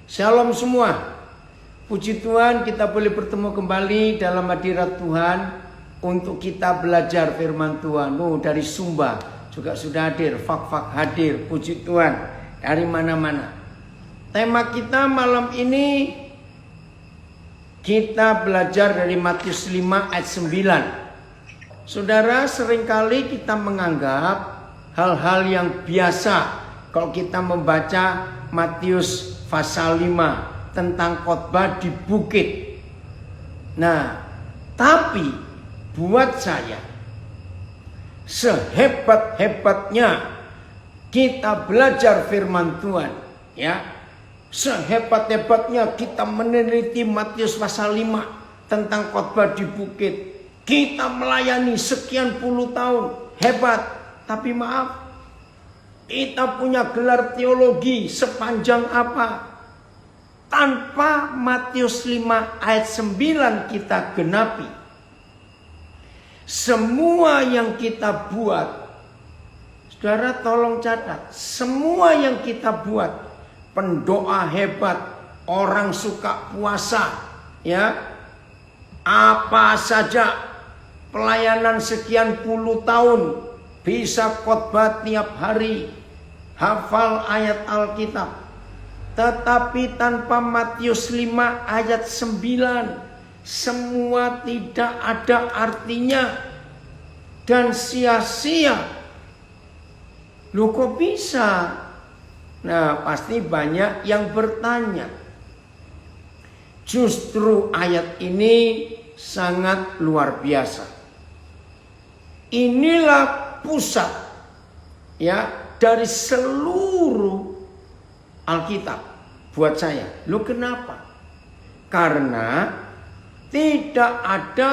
Shalom semua. Puji Tuhan kita boleh bertemu kembali dalam hadirat Tuhan untuk kita belajar firman Tuhan. Dari Sumba juga sudah hadir, Fak-Fak hadir, puji Tuhan dari mana-mana. Tema kita malam ini kita belajar dari Matius 5 ayat 9. Saudara, seringkali kita menganggap hal-hal yang biasa kalau kita membaca Matius pasal 5 tentang khotbah di bukit. Nah, tapi buat saya sehebat-hebatnya kita belajar firman Tuhan, ya. Sehebat-hebatnya kita meneliti Matius pasal 5 tentang khotbah di bukit. Kita melayani sekian puluh tahun, hebat. Tapi maaf, kita punya gelar teologi sepanjang apa? Tanpa Matius 5 ayat 9 kita genapi. Semua yang kita buat, saudara tolong catat, semua yang kita buat, pendoa hebat, orang suka puasa, ya, apa saja, pelayanan sekian puluh tahun, bisa khotbah tiap hari, hafal ayat Alkitab. Tetapi tanpa Matius 5 ayat 9, semua tidak ada artinya dan sia-sia. Loh kok bisa? Nah, pasti banyak yang bertanya. Justru ayat ini sangat luar biasa. Inilah pusat, ya, dari seluruh Alkitab buat saya. Loh kenapa? Karena tidak ada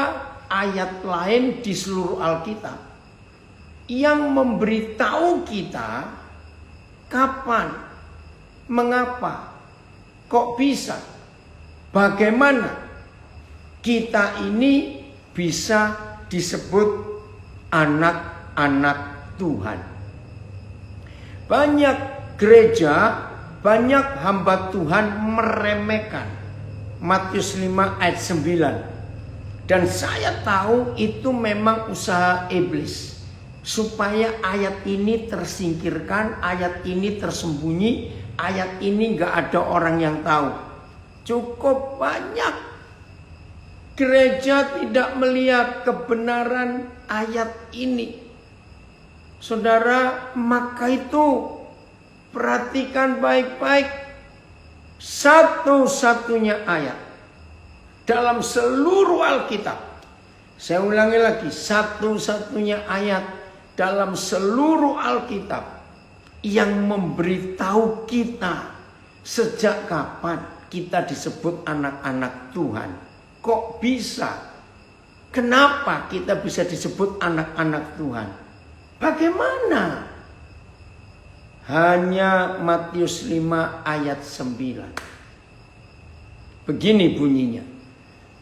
ayat lain di seluruh Alkitab yang memberitahu kita kapan, mengapa, kok bisa, bagaimana kita ini bisa disebut anak-anak Tuhan. Banyak gereja, banyak hamba Tuhan meremehkan Matius 5 ayat 9. Dan saya tahu itu memang usaha iblis, supaya ayat ini tersingkirkan, ayat ini tersembunyi, ayat ini gak ada orang yang tahu. Cukup banyak gereja tidak melihat kebenaran ayat ini. Saudara, maka itu perhatikan baik-baik. Satu-satunya ayat dalam seluruh Alkitab. Saya ulangi lagi, satu-satunya ayat dalam seluruh Alkitab yang memberitahu kita sejak kapan kita disebut anak-anak Tuhan. Kok bisa? Kenapa kita bisa disebut anak-anak Tuhan? Bagaimana? Hanya Matius 5 ayat 9. Begini bunyinya.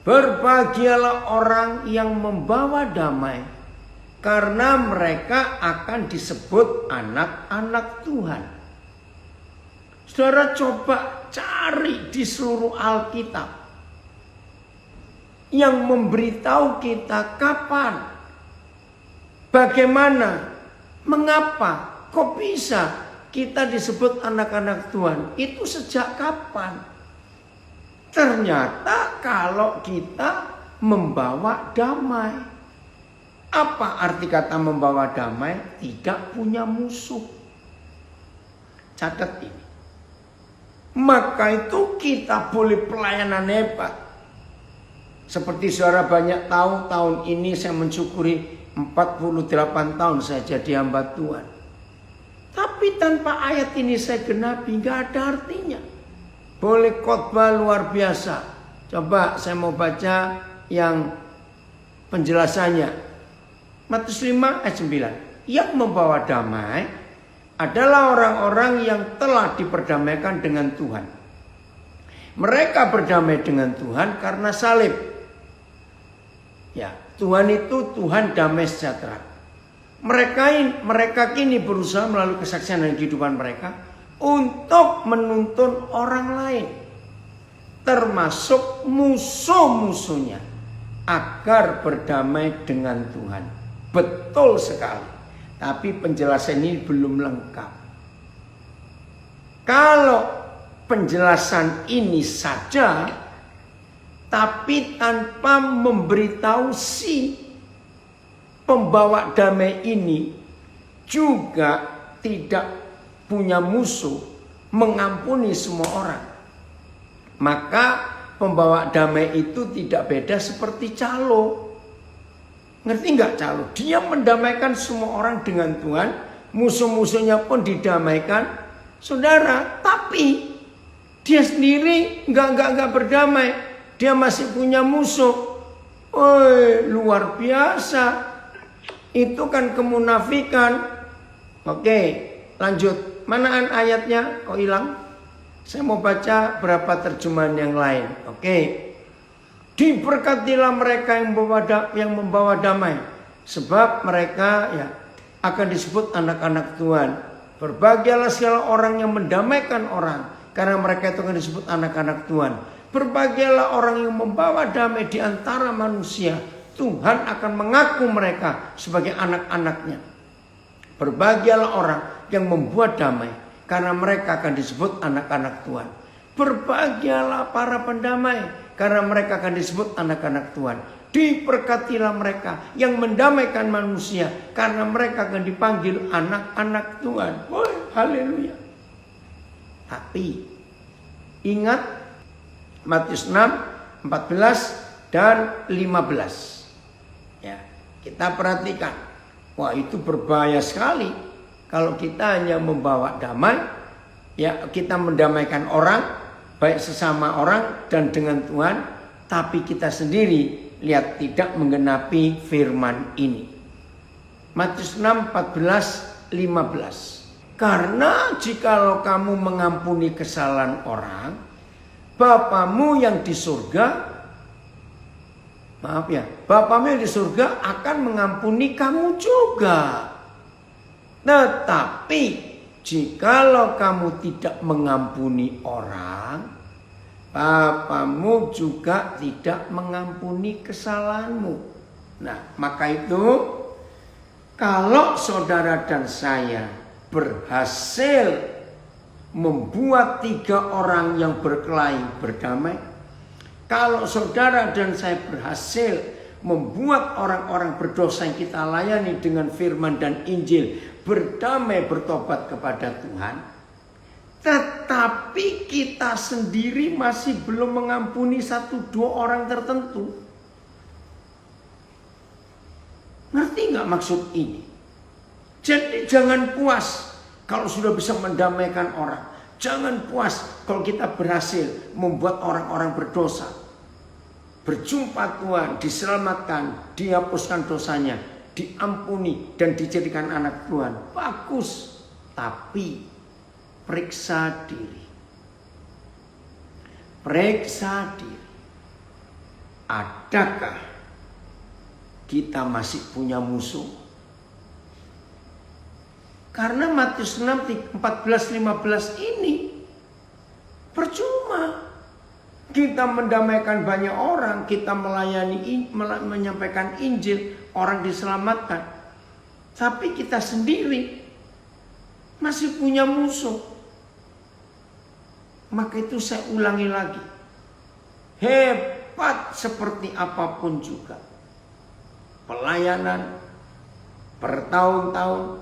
Berbahagialah orang yang membawa damai, karena mereka akan disebut anak-anak Tuhan. Saudara coba cari di seluruh Alkitab yang memberitahu kita kapan, bagaimana, mengapa, kok bisa kita disebut anak-anak Tuhan. Itu sejak kapan? Ternyata kalau kita membawa damai. Apa arti kata membawa damai? Tidak punya musuh. Catat ini. Maka itu kita boleh pelayanan hebat. Seperti saudara banyak tahu, tahun ini saya mensyukuri 48 tahun saya jadi hamba Tuhan. Tapi tanpa ayat ini saya genapi, gak ada artinya. Boleh khotbah luar biasa. Coba saya mau baca yang penjelasannya. Matius 5 ayat 9. Yang membawa damai adalah orang-orang yang telah diperdamaikan dengan Tuhan. Mereka berdamai dengan Tuhan karena salib. Ya, Tuhan itu Tuhan damai sejahtera. Mereka kini berusaha melalui kesaksian dan kehidupan mereka untuk menuntun orang lain. termasuk musuh-musuhnya, agar berdamai dengan Tuhan. Betul sekali. Tapi penjelasan ini belum lengkap. Kalau penjelasan ini saja, tapi tanpa memberitahu si pembawa damai ini juga tidak punya musuh, mengampuni semua orang, maka pembawa damai itu tidak beda seperti calo. Ngerti nggak calo? Dia mendamaikan semua orang dengan Tuhan, musuh-musuhnya pun didamaikan, saudara. Tapi dia sendiri nggak berdamai, dia masih punya musuh. Woi, luar biasa. Itu kan kemunafikan. Oke, lanjut. Manaan ayatnya? Kok hilang? Saya mau baca berapa terjemahan yang lain. Oke. Diberkatilah mereka yang membawa damai, sebab mereka akan disebut anak-anak Tuhan. Berbahagialah segala orang yang mendamaikan orang, karena mereka itu akan disebut anak-anak Tuhan. Berbahagialah orang yang membawa damai di antara manusia, Tuhan akan mengaku mereka sebagai anak-anaknya. Berbahagialah orang yang membuat damai, karena mereka akan disebut anak-anak Tuhan. Berbahagialah para pendamai, karena mereka akan disebut anak-anak Tuhan. Diberkatilah mereka yang mendamaikan manusia, karena mereka akan dipanggil anak-anak Tuhan. Woi, haleluya. Tapi ingat Matius 6, 14 dan 15. Ya, kita perhatikan. Wah, itu berbahaya sekali kalau kita hanya membawa damai, ya, kita mendamaikan orang, baik sesama orang dan dengan Tuhan, tapi kita sendiri lihat tidak menggenapi firman ini. Matius 6, 14, 15. Karena jikalau kamu mengampuni kesalahan orang, Bapamu yang di surga, Bapamu yang di surga akan mengampuni kamu juga. Tetapi jikalau kamu tidak mengampuni orang, Bapamu juga tidak mengampuni kesalahanmu. Nah, maka itu kalau saudara dan saya berhasil membuat 3 orang yang berkelahi berdamai, kalau saudara dan saya berhasil membuat orang-orang berdosa yang kita layani dengan firman dan Injil berdamai, bertobat kepada Tuhan, tetapi kita sendiri masih belum mengampuni 1-2 orang tertentu. Ngerti nggak maksud ini? Jadi jangan puas kalau sudah bisa mendamaikan orang. Jangan puas kalau kita berhasil membuat orang-orang berdosa berjumpa Tuhan, diselamatkan, dihapuskan dosanya, diampuni dan dijadikan anak Tuhan. Bagus. Tapi periksa diri. Periksa diri. Adakah kita masih punya musuh? Karena Matius 6, 14-15 ini percuma. Kita mendamaikan banyak orang, kita melayani, menyampaikan Injil, orang diselamatkan. Tapi kita sendiri masih punya musuh. Maka itu saya ulangi lagi. Hebat seperti apapun juga, pelayanan bertahun-tahun,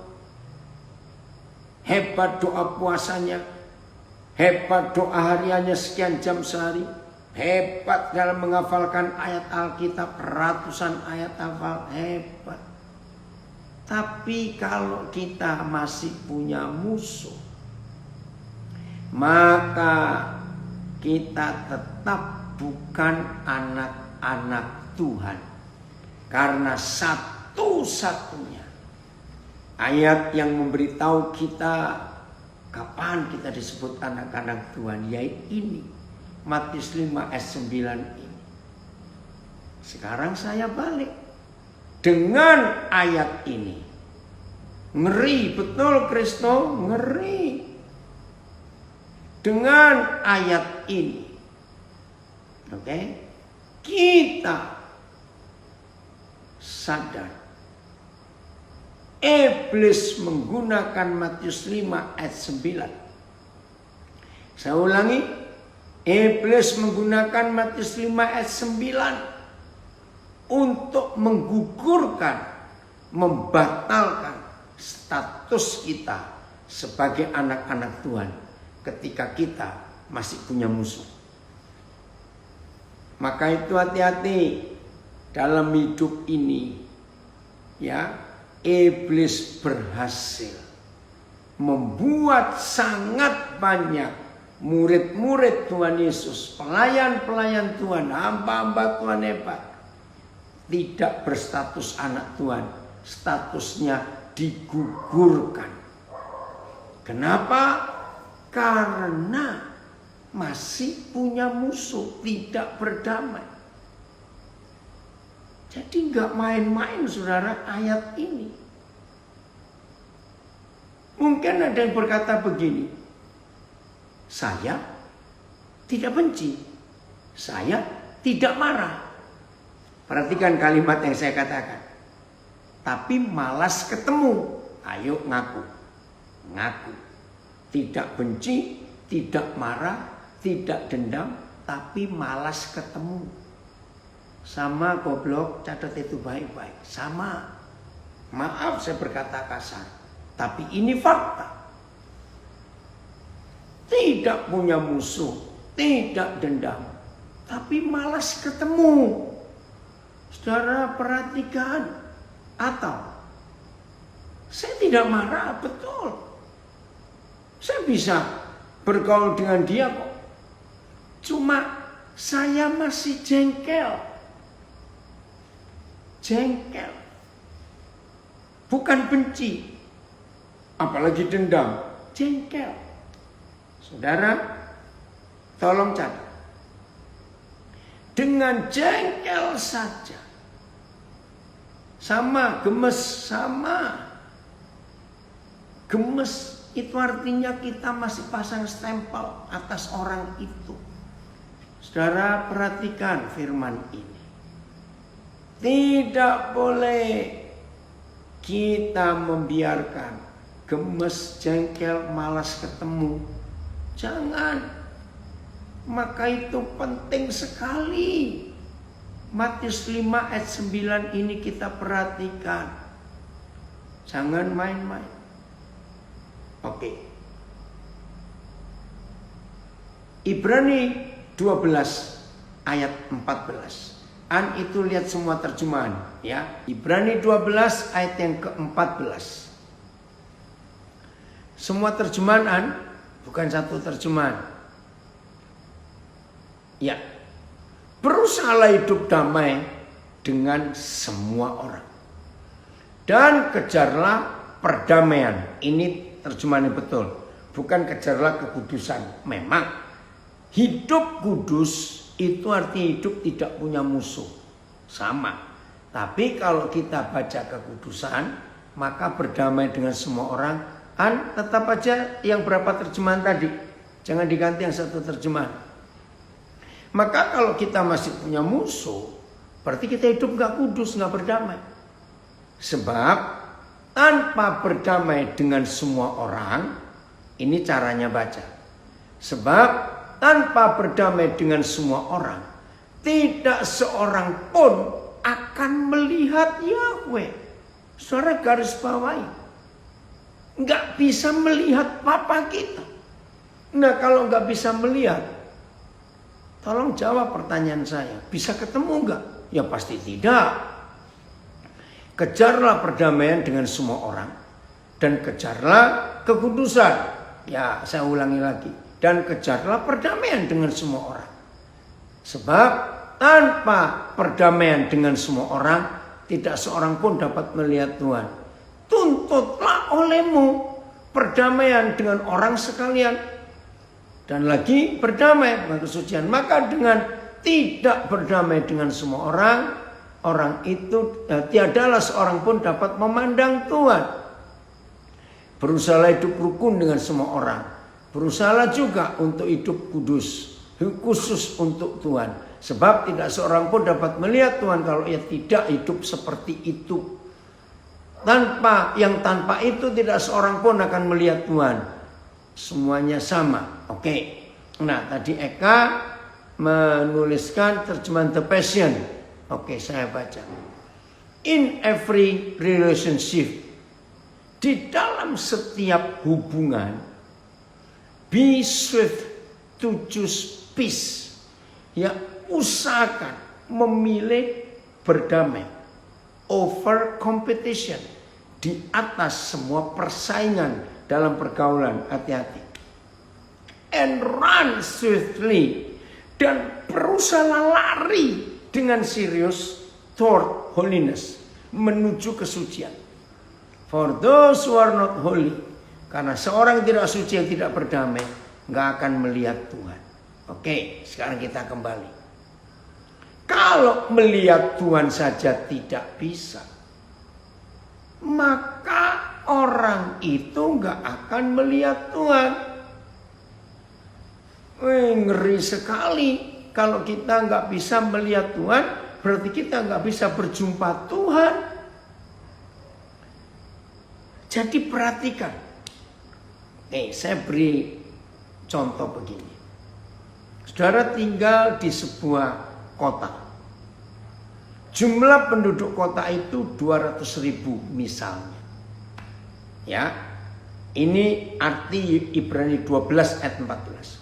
hebat doa puasanya, hebat doa hariannya sekian jam sehari, hebat dalam menghafalkan ayat Alkitab, ratusan ayat hafal, hebat. Tapi kalau kita masih punya musuh, maka kita tetap bukan anak-anak Tuhan. Karena satu-satunya ayat yang memberitahu kita kapan kita disebut anak-anak Tuhan, yaitu ini, Matius 5 ayat 9 ini. Sekarang saya balik dengan ayat ini. Ngeri betul Kristo, ngeri. Dengan ayat ini Oke? Kita sadar iblis menggunakan Matius 5 ayat 9. Saya ulangi, iblis menggunakan Matius 5 ayat 9 untuk menggugurkan, membatalkan status kita sebagai anak-anak Tuhan ketika kita masih punya musuh. Maka itu hati-hati dalam hidup ini, ya. Iblis berhasil membuat sangat banyak murid-murid Tuhan Yesus, pelayan-pelayan Tuhan, hamba-hamba Tuhan hebat, tidak berstatus anak Tuhan, statusnya digugurkan. Kenapa? Karena masih punya musuh, tidak berdamai. Jadi nggak main-main saudara ayat ini. Mungkin ada yang berkata begini, saya tidak benci, saya tidak marah. Perhatikan kalimat yang saya katakan. Tapi malas ketemu. Ayo ngaku. Ngaku. Tidak benci, tidak marah, tidak dendam, tapi malas ketemu. Sama goblok, catat itu baik-baik. Sama. Maaf saya berkata kasar, tapi ini fakta. Tidak punya musuh, tidak dendam, tapi malas ketemu. Saudara perhatikan. Atau saya tidak marah, betul. Saya bisa bergaul dengan dia kok. Cuma saya masih jengkel. Jengkel. Bukan benci. Apalagi dendam. Jengkel. Saudara, tolong catat. Dengan jengkel saja. Sama, gemes, sama. Gemes itu artinya kita masih pasang stempel atas orang itu. Saudara perhatikan firman ini. Tidak boleh kita membiarkan gemes, jengkel, malas ketemu. Jangan. Maka itu penting sekali. Matius 5 ayat 9 ini kita perhatikan. Jangan main-main. Oke. Ibrani 12 ayat 14. Itu lihat semua terjemahan ya. Ibrani 12 ayat yang ke-14. Semua terjemahan bukan satu terjemahan. Ya. Berusahalah hidup damai dengan semua orang. Dan kejarlah perdamaian. Ini terjemahan yang betul. Bukan kejarlah kekudusan. Memang hidup kudus itu artinya hidup tidak punya musuh. Sama. Tapi kalau kita baca kekudusan, maka berdamai dengan semua orang. Tetap aja yang berapa terjemahan tadi. Jangan diganti yang satu terjemahan. Maka kalau kita masih punya musuh, berarti kita hidup gak kudus, gak berdamai. Sebab tanpa berdamai dengan semua orang, ini caranya baca. Sebab tanpa berdamai dengan semua orang, tidak seorang pun akan melihat Yahweh. Saudara garis bawahi. Nggak bisa melihat Bapa kita. Nah kalau nggak bisa melihat, tolong jawab pertanyaan saya. Bisa ketemu nggak? Ya pasti tidak. Kejarlah perdamaian dengan semua orang. Dan kejarlah kekudusan. Ya saya ulangi lagi. Dan kejarlah perdamaian dengan semua orang. Sebab tanpa perdamaian dengan semua orang, tidak seorang pun dapat melihat Tuhan. Tuntutlah olehmu perdamaian dengan orang sekalian. Dan lagi berdamai dengan kesucian. Maka dengan tidak berdamai dengan semua orang, orang itu tiadalah seorang pun dapat memandang Tuhan. Berusahalah hidup rukun dengan semua orang. Berusahalah juga untuk hidup kudus. khusus untuk Tuhan. Sebab tidak seorang pun dapat melihat Tuhan kalau ia tidak hidup seperti itu. Tanpa itu tidak seorang pun akan melihat Tuhan. Semuanya sama. Oke. Nah, tadi Eka menuliskan terjemahan The Passion. Oke, saya baca. In every relationship, di dalam setiap hubungan, be swift to choose peace. Ya, usahakan memilih berdamai over competition, di atas semua persaingan dalam pergaulan. Hati-hati. And run swiftly, dan berusaha lari dengan serius toward holiness, menuju kesucian. For those who are not holy, karena seorang yang tidak suci, yang tidak berdamai, nggak akan melihat Tuhan. Oke, sekarang kita kembali. Kalau melihat Tuhan saja tidak bisa, maka orang itu nggak akan melihat Tuhan. Ngeri sekali. Kalau kita nggak bisa melihat Tuhan, berarti kita nggak bisa berjumpa Tuhan. Jadi perhatikan. Saya beri contoh begini. Saudara tinggal di sebuah kota. Jumlah penduduk kota itu 200.000 misalnya. Ya. Ini arti Ibrani 12 ayat 14.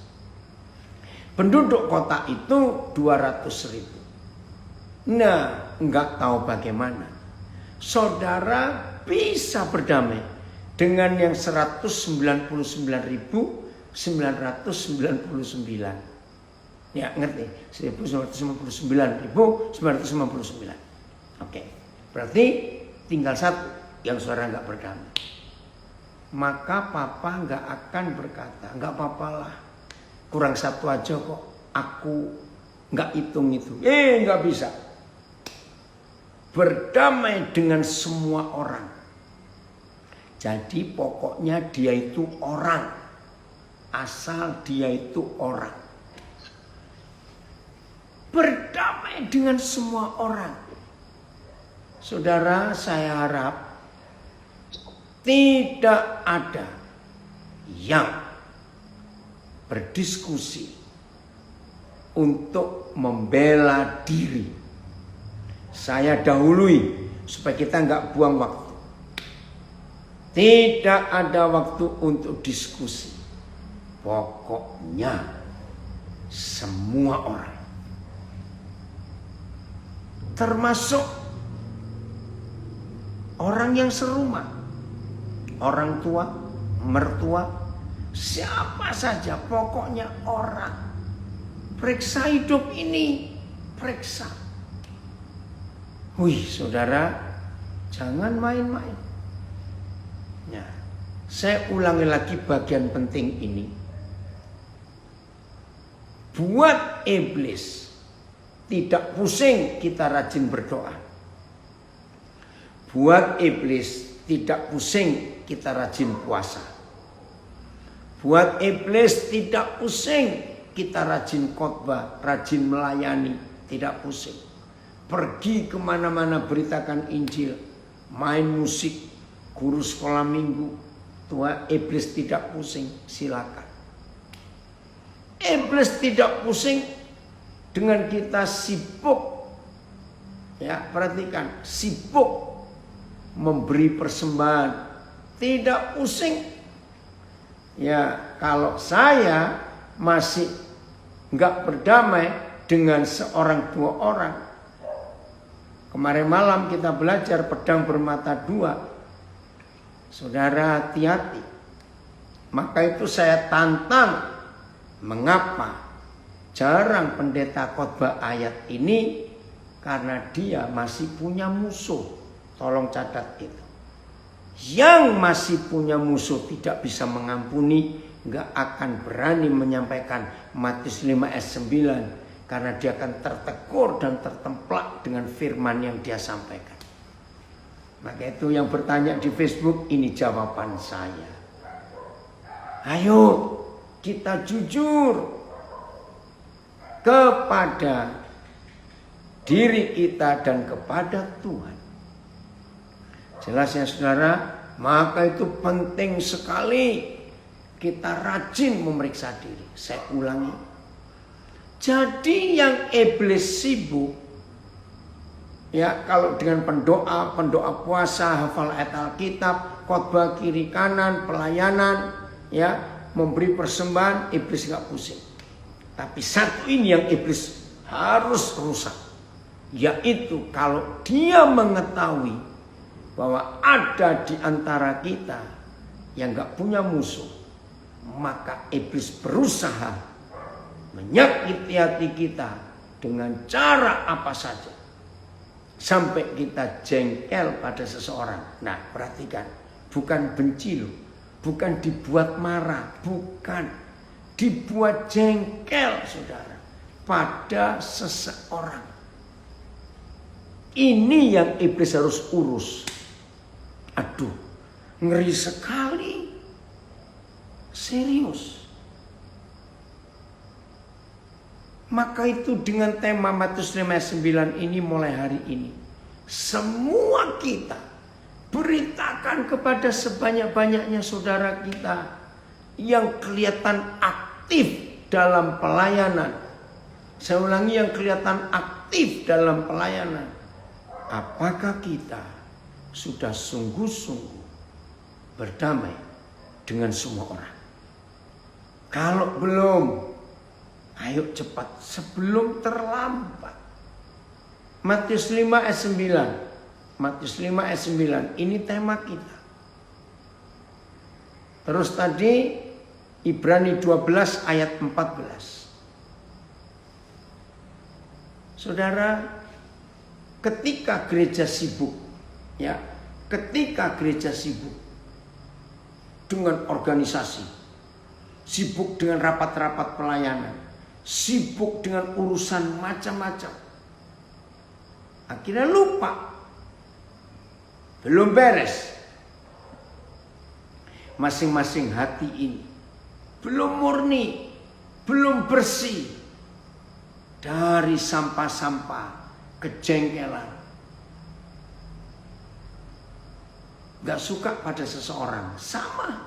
Penduduk kota itu 200.000. Nah, enggak tahu bagaimana saudara bisa berdamai dengan yang 199.999. Ya, ngerti? 1.959.999. Oke. Berarti tinggal satu yang saudara enggak berdamai. Maka papa enggak akan berkata, enggak apa-apalah, kurang satu aja kok, aku nggak hitung itu. Nggak bisa. Berdamai dengan semua orang. Jadi pokoknya dia itu orang. Asal dia itu orang. Berdamai dengan semua orang. Saudara, saya harap tidak ada yang berdiskusi untuk membela diri. Saya dahului supaya kita nggak buang waktu. Tidak ada waktu untuk diskusi. Pokoknya semua orang, termasuk orang yang serumah, orang tua, mertua, siapa saja, pokoknya orang. Periksa hidup ini, periksa. Saudara, jangan main-main. Nah, saya ulangi lagi bagian penting ini. Buat iblis tidak pusing kita rajin berdoa. Buat iblis tidak pusing kita rajin puasa. Buat iblis tidak pusing kita rajin khotbah, rajin melayani, tidak pusing. Pergi kemana-mana beritakan Injil, main musik, guru sekolah minggu. Tuhan, iblis tidak pusing, silakan. Iblis tidak pusing dengan kita sibuk. Ya, perhatikan, sibuk memberi persembahan, tidak pusing. Ya, kalau saya masih nggak berdamai dengan seorang dua orang. Kemarin malam kita belajar pedang bermata dua. Saudara, hati-hati. Maka itu saya tantang. Mengapa jarang pendeta khotbah ayat ini? Karena dia masih punya musuh. Tolong catat itu. Yang masih punya musuh tidak bisa mengampuni, nggak akan berani menyampaikan Matius 5 ayat 9. Karena dia akan tertegur dan tertemplak dengan firman yang dia sampaikan. Maka itu yang bertanya di Facebook, ini jawaban saya. Ayo kita jujur. kepada diri kita dan kepada Tuhan. Jelas ya saudara, maka itu penting sekali kita rajin memeriksa diri. Saya ulangi. Jadi yang iblis sibuk, ya kalau dengan pendoa puasa, hafal ayat Alkitab, khotbah kiri kanan, pelayanan, ya memberi persembahan, iblis gak pusing. Tapi satu ini yang iblis harus rusak, yaitu kalau dia mengetahui bahwa ada di antara kita yang gak punya musuh, maka iblis berusaha menyakiti hati kita dengan cara apa saja sampai kita jengkel pada seseorang. Nah, perhatikan, bukan benci loh, bukan dibuat marah, bukan dibuat jengkel saudara pada seseorang. Ini yang iblis harus urus. Aduh, ngeri sekali. Serius. Maka itu dengan tema Matius 5:9 ini mulai hari ini, semua kita beritakan kepada sebanyak-banyaknya saudara kita yang kelihatan aktif dalam pelayanan. Saya ulangi, yang kelihatan aktif dalam pelayanan. Apakah kita sudah sungguh-sungguh berdamai dengan semua orang? Kalau belum, ayo cepat sebelum terlambat. Matius 5 ayat 9. Matius 5 ayat 9. Ini tema kita. Terus tadi Ibrani 12 ayat 14. Saudara, ketika gereja sibuk, ya, ketika gereja sibuk dengan organisasi, sibuk dengan rapat-rapat pelayanan, sibuk dengan urusan macam-macam, akhirnya lupa, belum beres. Masing-masing hati ini belum murni, belum bersih dari sampah-sampah kejengkelan. Gak suka pada seseorang, sama.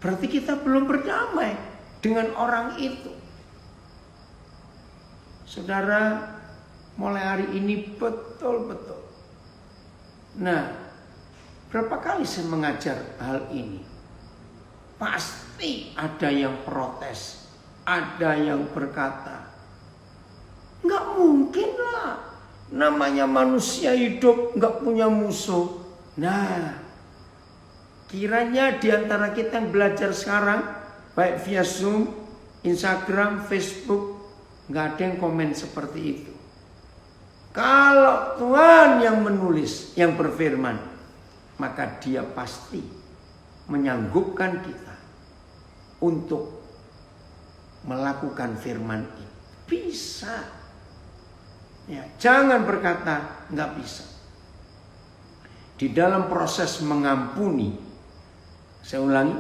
Berarti kita belum berdamai dengan orang itu. Saudara, mulai hari ini betul-betul. Nah, berapa kali saya mengajar hal ini? Pasti ada yang protes, ada yang berkata, nggak mungkin lah, namanya manusia hidup nggak punya musuh. Nah, kiranya di antara kita yang belajar sekarang, baik via Zoom, Instagram, Facebook, nggak ada yang komen seperti itu. Kalau Tuhan yang menulis, yang berfirman, maka Dia pasti menyanggupkan kita untuk melakukan firman ini. Bisa. Ya, jangan berkata nggak bisa. Di dalam proses mengampuni, saya ulangi,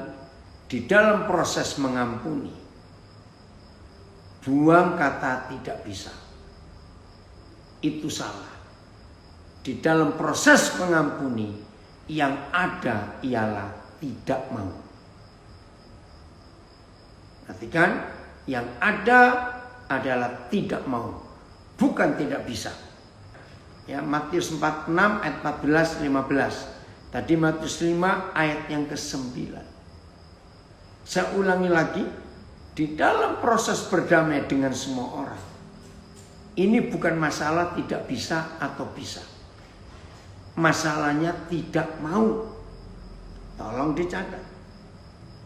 di dalam proses mengampuni, buang kata tidak bisa. Itu salah. Di dalam proses mengampuni, yang ada ialah tidak mau. Perhatikan, yang ada adalah tidak mau, bukan tidak bisa. Ya, Matius 46 ayat 14-15. Tadi Matius 5 ayat yang ke-9. Saya ulangi lagi, di dalam proses berdamai dengan semua orang, ini bukan masalah tidak bisa atau bisa. Masalahnya tidak mau. Tolong dicatat.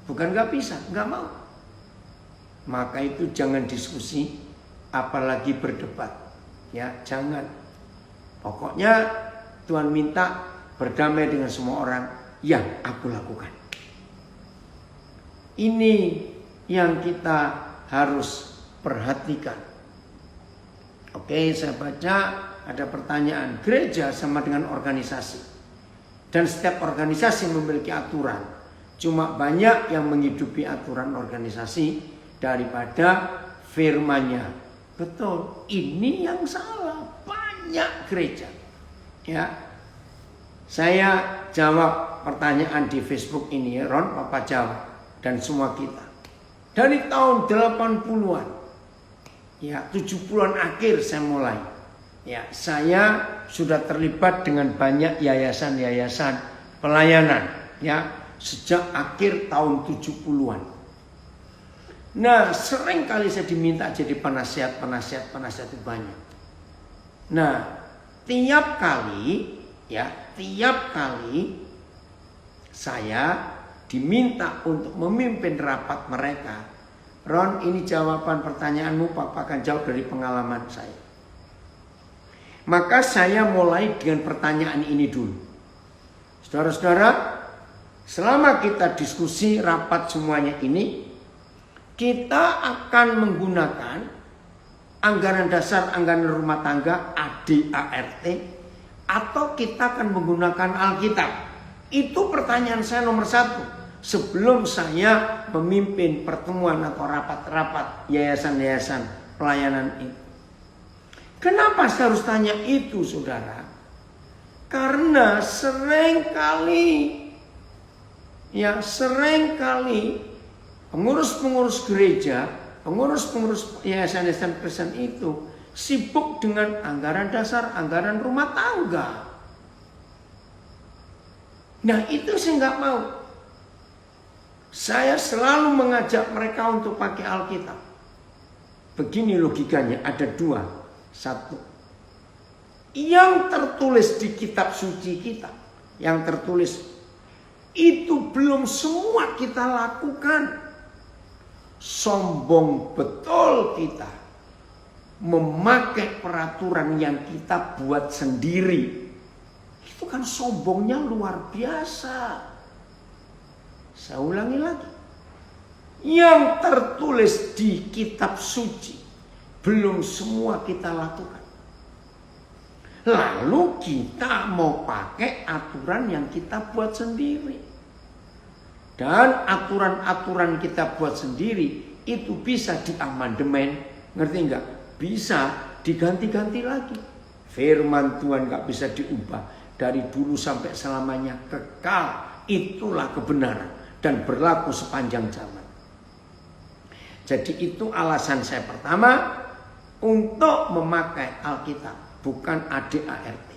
Bukan gak bisa, gak mau. Maka itu jangan diskusi, apalagi berdebat. Ya, jangan. Pokoknya Tuhan minta berdamai dengan semua orang, ya aku lakukan. Ini yang kita harus perhatikan. Oke, saya baca ada pertanyaan. Gereja sama dengan organisasi, dan setiap organisasi memiliki aturan. Cuma banyak yang menghidupi aturan organisasi daripada firman-Nya. Betul, ini yang salah. Banyak gereja. Ya, saya jawab pertanyaan di Facebook ini, Ron, Papa jawab, dan semua kita. Dari tahun 80-an, ya 70-an akhir saya mulai. Ya, saya sudah terlibat dengan banyak yayasan-yayasan pelayanan, ya, sejak akhir tahun 70-an. Nah, sering kali saya diminta jadi penasihat itu banyak. Nah, tiap kali saya diminta untuk memimpin rapat mereka. Ron, ini jawaban pertanyaanmu, Papa akan jawab dari pengalaman saya. Maka saya mulai dengan pertanyaan ini dulu. Saudara-saudara, selama kita diskusi rapat semuanya ini, kita akan menggunakan anggaran dasar anggaran rumah tangga ADART atau kita akan menggunakan Alkitab. Itu pertanyaan saya nomor 1 sebelum saya memimpin pertemuan atau rapat-rapat yayasan-yayasan pelayanan itu. Kenapa saya harus tanya itu, saudara? Karena seringkali pengurus-pengurus gereja, pengurus-pengurus yayasan-yayasan Kristen itu sibuk dengan anggaran dasar, anggaran rumah tangga. Nah, itu saya nggak mau. Saya selalu mengajak mereka untuk pakai Alkitab. Begini logikanya, ada 2. 1, yang tertulis di kitab suci kita, yang tertulis itu belum semua kita lakukan. Sombong betul kita memakai peraturan yang kita buat sendiri. Itu kan sombongnya luar biasa. Saya ulangi lagi. Yang tertulis di kitab suci belum semua kita lakukan. Lalu kita mau pakai aturan yang kita buat sendiri. Dan aturan-aturan kita buat sendiri itu bisa diamandemen, ngerti nggak? Bisa diganti-ganti lagi. Firman Tuhan nggak bisa diubah dari dulu sampai selamanya, kekal. Itulah kebenaran dan berlaku sepanjang zaman. Jadi itu alasan saya pertama untuk memakai Alkitab, bukan ADART.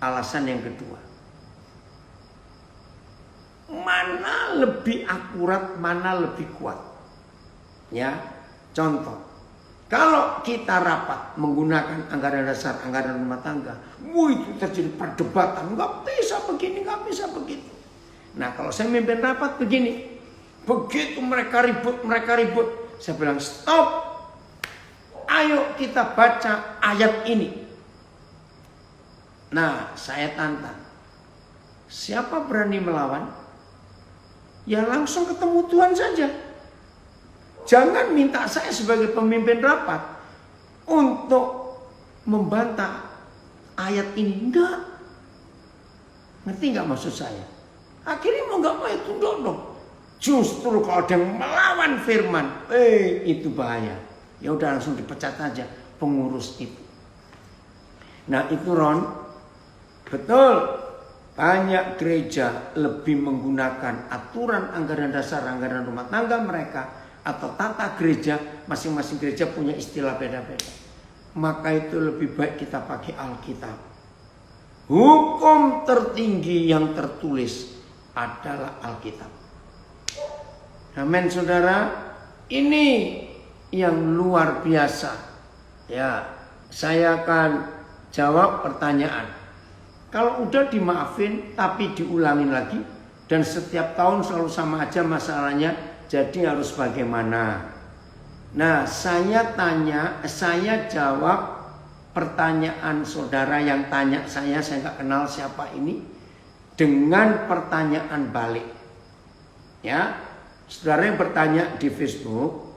Alasan yang kedua, mana lebih akurat, mana lebih kuat. Ya, contoh, kalau kita rapat menggunakan anggaran dasar, anggaran rumah tangga, itu terjadi perdebatan, nggak bisa begini, nggak bisa begitu. Nah, kalau saya mimpin rapat begini, begitu mereka ribut, saya bilang stop, ayo kita baca ayat ini. Nah, saya tantang, siapa berani melawan? Ya langsung ketemu Tuhan saja. Jangan minta saya sebagai pemimpin rapat untuk membantah ayat ini. Enggak. Ngerti nggak maksud saya? Akhirnya mau nggak mau itu dong. Justru kalau ada yang melawan firman, itu bahaya. Ya udah langsung dipecat aja pengurus itu. Nah itu Ron, betul. Banyak gereja lebih menggunakan aturan anggaran dasar, anggaran rumah tangga mereka, atau tata gereja, masing-masing gereja punya istilah beda-beda. Maka itu lebih baik kita pakai Alkitab. Hukum tertinggi yang tertulis adalah Alkitab. Amin, saudara. Ini yang luar biasa. Ya, saya akan jawab pertanyaan. Kalau udah dimaafin tapi diulangin lagi dan setiap tahun selalu sama aja masalahnya, jadi harus bagaimana? Nah, saya jawab pertanyaan saudara yang tanya saya nggak kenal siapa ini, dengan pertanyaan balik. Ya, saudara yang bertanya di Facebook,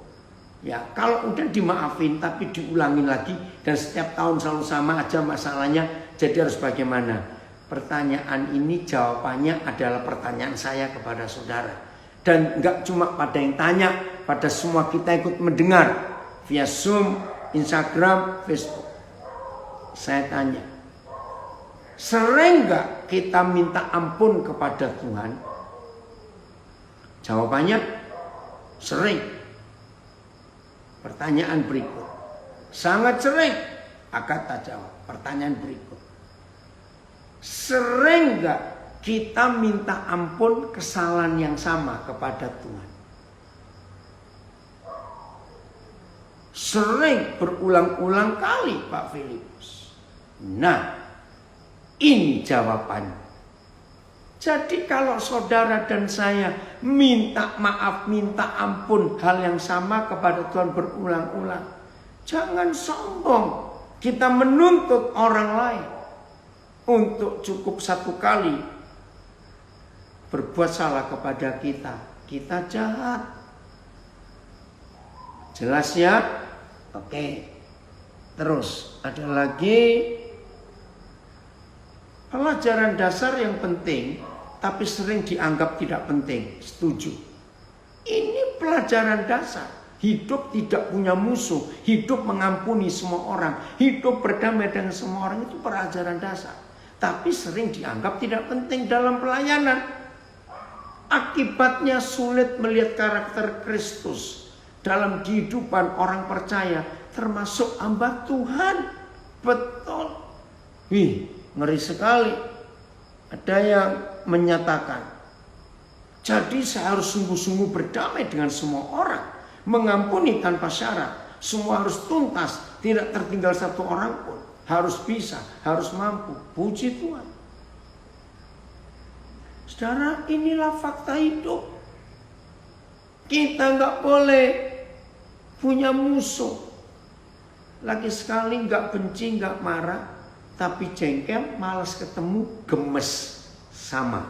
ya kalau udah dimaafin tapi diulangin lagi dan setiap tahun selalu sama aja masalahnya, jadi harus bagaimana? Pertanyaan ini jawabannya adalah pertanyaan saya kepada saudara. Dan nggak cuma pada yang tanya, pada semua kita ikut mendengar via Zoom Instagram, Facebook. Saya tanya, sering gak kita minta ampun kepada Tuhan? Jawabannya sering. Pertanyaan berikut, sangat sering. Agatha jawab. Pertanyaan berikut, sering gak kita minta ampun kesalahan yang sama kepada Tuhan? Sering, berulang-ulang kali, Pak Filipus. Nah, ini jawabannya. Jadi kalau saudara dan saya minta maaf, minta ampun hal yang sama kepada Tuhan berulang-ulang, jangan sombong. Kita menuntut orang lain untuk cukup satu kali berbuat salah kepada kita. Kita jahat. Jelas ya? Oke. Terus ada lagi pelajaran dasar yang penting tapi sering dianggap tidak penting. Setuju. Ini pelajaran dasar. Hidup tidak punya musuh. Hidup mengampuni semua orang. Hidup berdamai dengan semua orang. Itu pelajaran dasar. Tapi sering dianggap tidak penting dalam pelayanan. Akibatnya sulit melihat karakter Kristus dalam kehidupan orang percaya, termasuk hamba Tuhan. Betul. Ngeri sekali. Ada yang menyatakan, jadi saya harus sungguh-sungguh berdamai dengan semua orang, mengampuni tanpa syarat, semua harus tuntas, tidak tertinggal satu orang pun, harus bisa, harus mampu. Puji Tuhan. Saudara, inilah fakta hidup. Kita nggak boleh punya musuh. Lagi sekali nggak benci, nggak marah, tapi jengkel, malas ketemu, gemes, sama.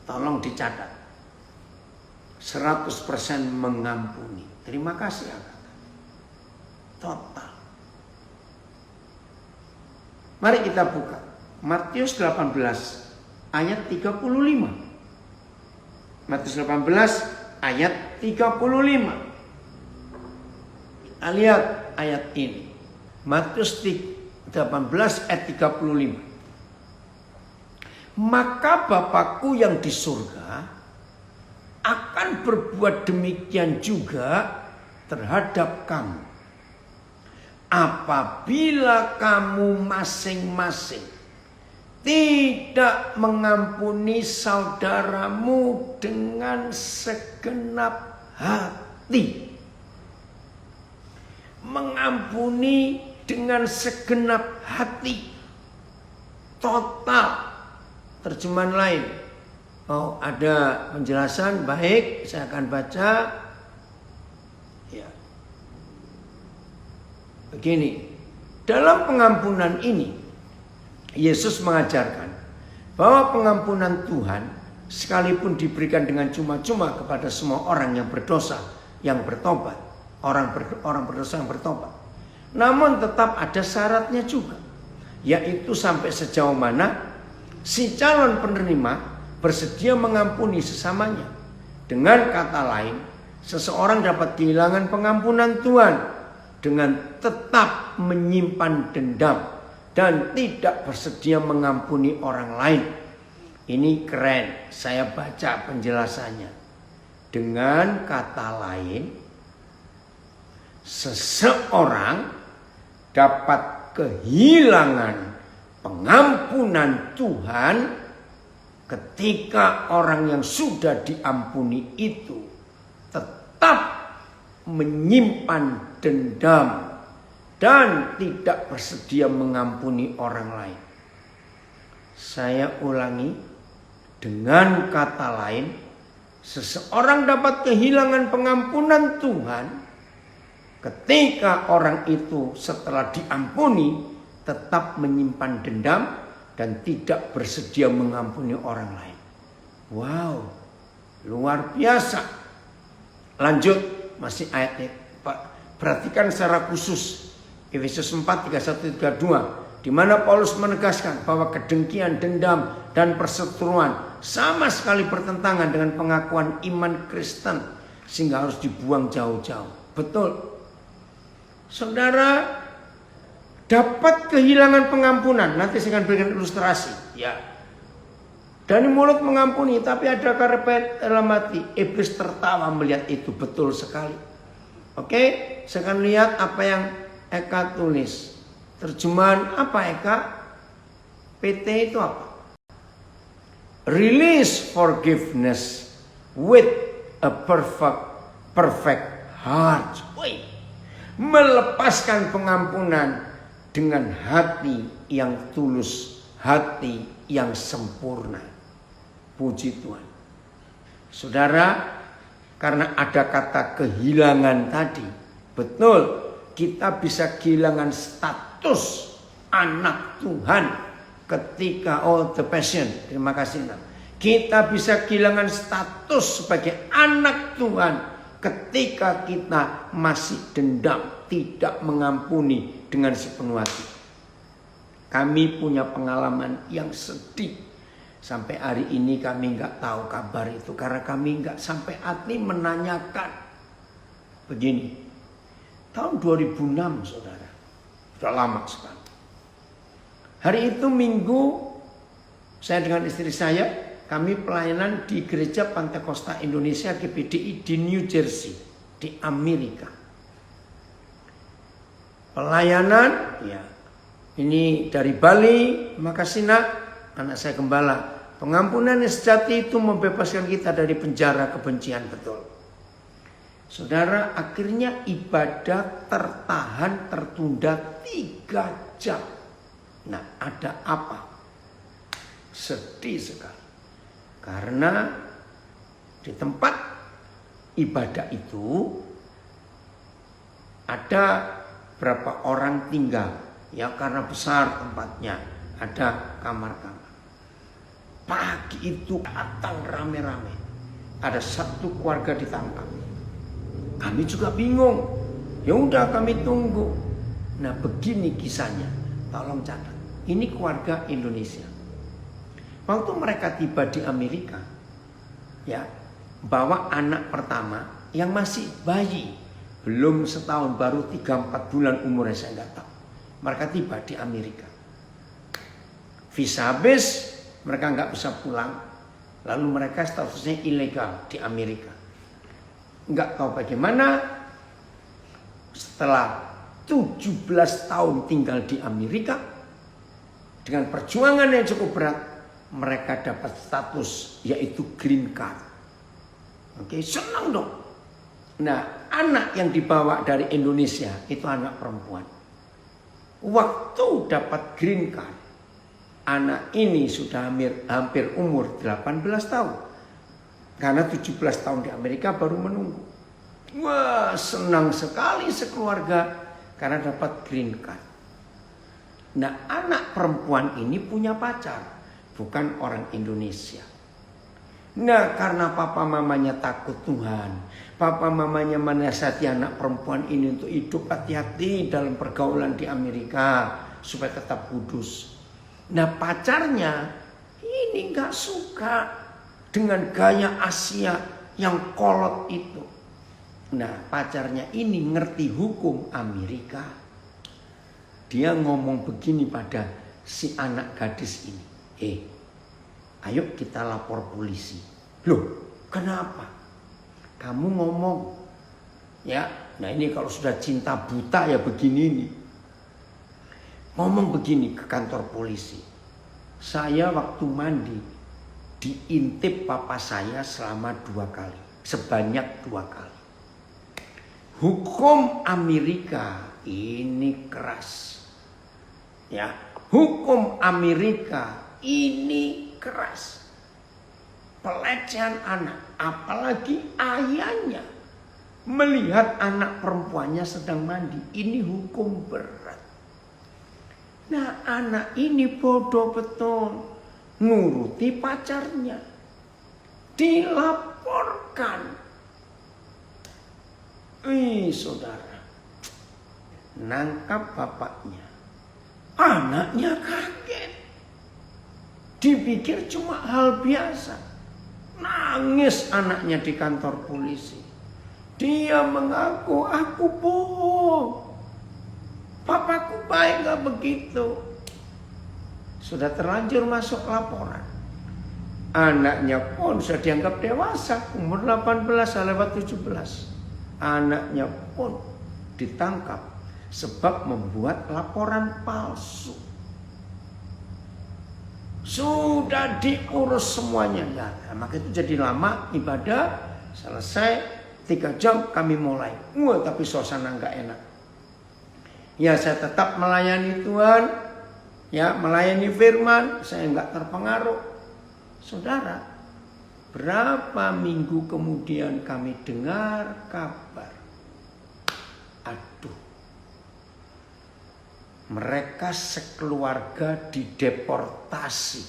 Tolong dicatat. 100% mengampuni. Terima kasih Agatha. Total. Mari kita buka Matius 18 ayat 35. Matius 18 ayat 35. Kita lihat ayat ini. Matius 18 ayat 35. Maka Bapakku yang di surga akan berbuat demikian juga terhadap kamu, apabila kamu masing-masing tidak mengampuni saudaramu dengan segenap hati. Mengampuni dengan segenap hati. Total. Terjemahan lain. Oh, ada penjelasan. Baik, saya akan baca. Ya. Begini. Dalam pengampunan ini, Yesus mengajarkan bahwa pengampunan Tuhan sekalipun diberikan dengan cuma-cuma kepada semua orang yang berdosa, yang bertobat, orang berdosa yang bertobat. Namun tetap ada syaratnya juga, yaitu sampai sejauh mana si calon penerima bersedia mengampuni sesamanya. Dengan kata lain, seseorang dapat kehilangan pengampunan Tuhan dengan tetap menyimpan dendam dan tidak bersedia mengampuni orang lain. Ini keren, saya baca penjelasannya. Dengan kata lain, seseorang dapat kehilangan pengampunan Tuhan ketika orang yang sudah diampuni itu tetap menyimpan dendam dan tidak bersedia mengampuni orang lain. Saya ulangi, dengan kata lain, seseorang dapat kehilangan pengampunan Tuhan ketika orang itu setelah diampuni tetap menyimpan dendam dan tidak bersedia mengampuni orang lain. Wow, luar biasa. Lanjut, masih ayatnya. Perhatikan secara khusus Efesus 4, 31, 32, di mana Paulus menegaskan bahwa kedengkian, dendam, dan perseteruan sama sekali bertentangan dengan pengakuan iman Kristen, sehingga harus dibuang jauh-jauh. Betul. saudara dapat kehilangan pengampunan. Nanti saya akan berikan ilustrasi. Ya. Dari mulut mengampuni, tapi ada karpet dalam hati. Iblis tertawa melihat itu, betul sekali. Oke, saya akan lihat apa yang Eka tulis. Terjemahan apa Eka? PT itu apa? Release forgiveness with a perfect heart. Wih. Melepaskan pengampunan dengan hati yang tulus, hati yang sempurna. Puji Tuhan. Saudara, karena ada kata kehilangan tadi, betul, kita bisa kehilangan status anak Tuhan ketika the passion. Terima kasih. Kita bisa kehilangan status sebagai anak Tuhan ketika kita masih dendam, tidak mengampuni dengan sepenuh hati. Kami punya pengalaman yang sedih. Sampai hari ini kami nggak tahu kabar itu karena kami nggak sampai hati menanyakan. Begini, tahun 2006 saudara, sudah lama sekali. Hari itu Minggu, saya dengan istri saya, kami pelayanan di Gereja Pantai Costa Indonesia GPDI di New Jersey, di Amerika. Pelayanan, ya, ini dari Bali, makasih nak, anak saya gembala. Pengampunan yang sejati itu membebaskan kita dari penjara kebencian, betul. Saudara, akhirnya ibadah tertunda 3 jam. Nah, ada apa? Sedih sekali. Karena di tempat ibadah itu ada berapa orang tinggal. Ya, karena besar tempatnya, ada kamar-kamar. Pagi itu datang rame-rame. Ada 1 keluarga ditangkap. Kami juga bingung. Ya udah kami tunggu. Nah, begini kisahnya. Tolong catat. Ini keluarga Indonesia. Waktu mereka tiba di Amerika, ya, bawa anak pertama yang masih bayi, belum setahun, baru 3-4 bulan umurnya, saya nggak tahu. Mereka tiba di Amerika. Visa habis, mereka nggak bisa pulang. Lalu mereka statusnya ilegal di Amerika. Nggak tahu bagaimana. Setelah 17 tahun tinggal di Amerika, dengan perjuangan yang cukup berat, mereka dapat status yaitu green card. Oke, senang dong. Nah, anak yang dibawa dari Indonesia itu anak perempuan. Waktu dapat green card, anak ini sudah hampir umur 18 tahun. Karena 17 tahun di Amerika baru menunggu. Wah, senang sekali sekeluarga karena dapat green card. Nah, anak perempuan ini punya pacar, bukan orang Indonesia. Nah, karena papa mamanya takut Tuhan, papa mamanya menasihati anak perempuan ini untuk hidup hati-hati dalam pergaulan di Amerika supaya tetap kudus. Nah, pacarnya ini nggak suka dengan gaya Asia yang kolot itu. Nah, pacarnya ini ngerti hukum Amerika. Dia ngomong begini pada si anak gadis ini. Ayo kita lapor polisi. Loh, kenapa? Kamu ngomong. Ya, nah ini kalau sudah cinta buta ya begini nih. Ngomong begini ke kantor polisi. Saya waktu mandi diintip papa saya selama 2 kali. Sebanyak 2 kali. Hukum Amerika ini keras. Ya, hukum Amerika ini keras. Pelecehan anak, apalagi ayahnya melihat anak perempuannya sedang mandi, ini hukum berat. Nah, anak ini bodoh betul, nuruti pacarnya, dilaporkan. Saudara, nangkap bapaknya. Anaknya kaget. Dipikir cuma hal biasa. Nangis anaknya di kantor polisi. Dia mengaku, aku bohong. saya begitu. Sudah terlanjur masuk laporan. Anaknya pun sudah dianggap dewasa, umur 18 lewat 17. Anaknya pun ditangkap sebab membuat laporan palsu. Sudah diurus semuanya ya. Maka itu jadi lama ibadah. Selesai 3 jam kami mulai. Tapi suasana nggak enak. Ya saya tetap melayani Tuhan. Ya melayani firman. Saya nggak terpengaruh. Saudara, berapa minggu kemudian kami dengar kabar. Aduh. Mereka sekeluarga dideportasi.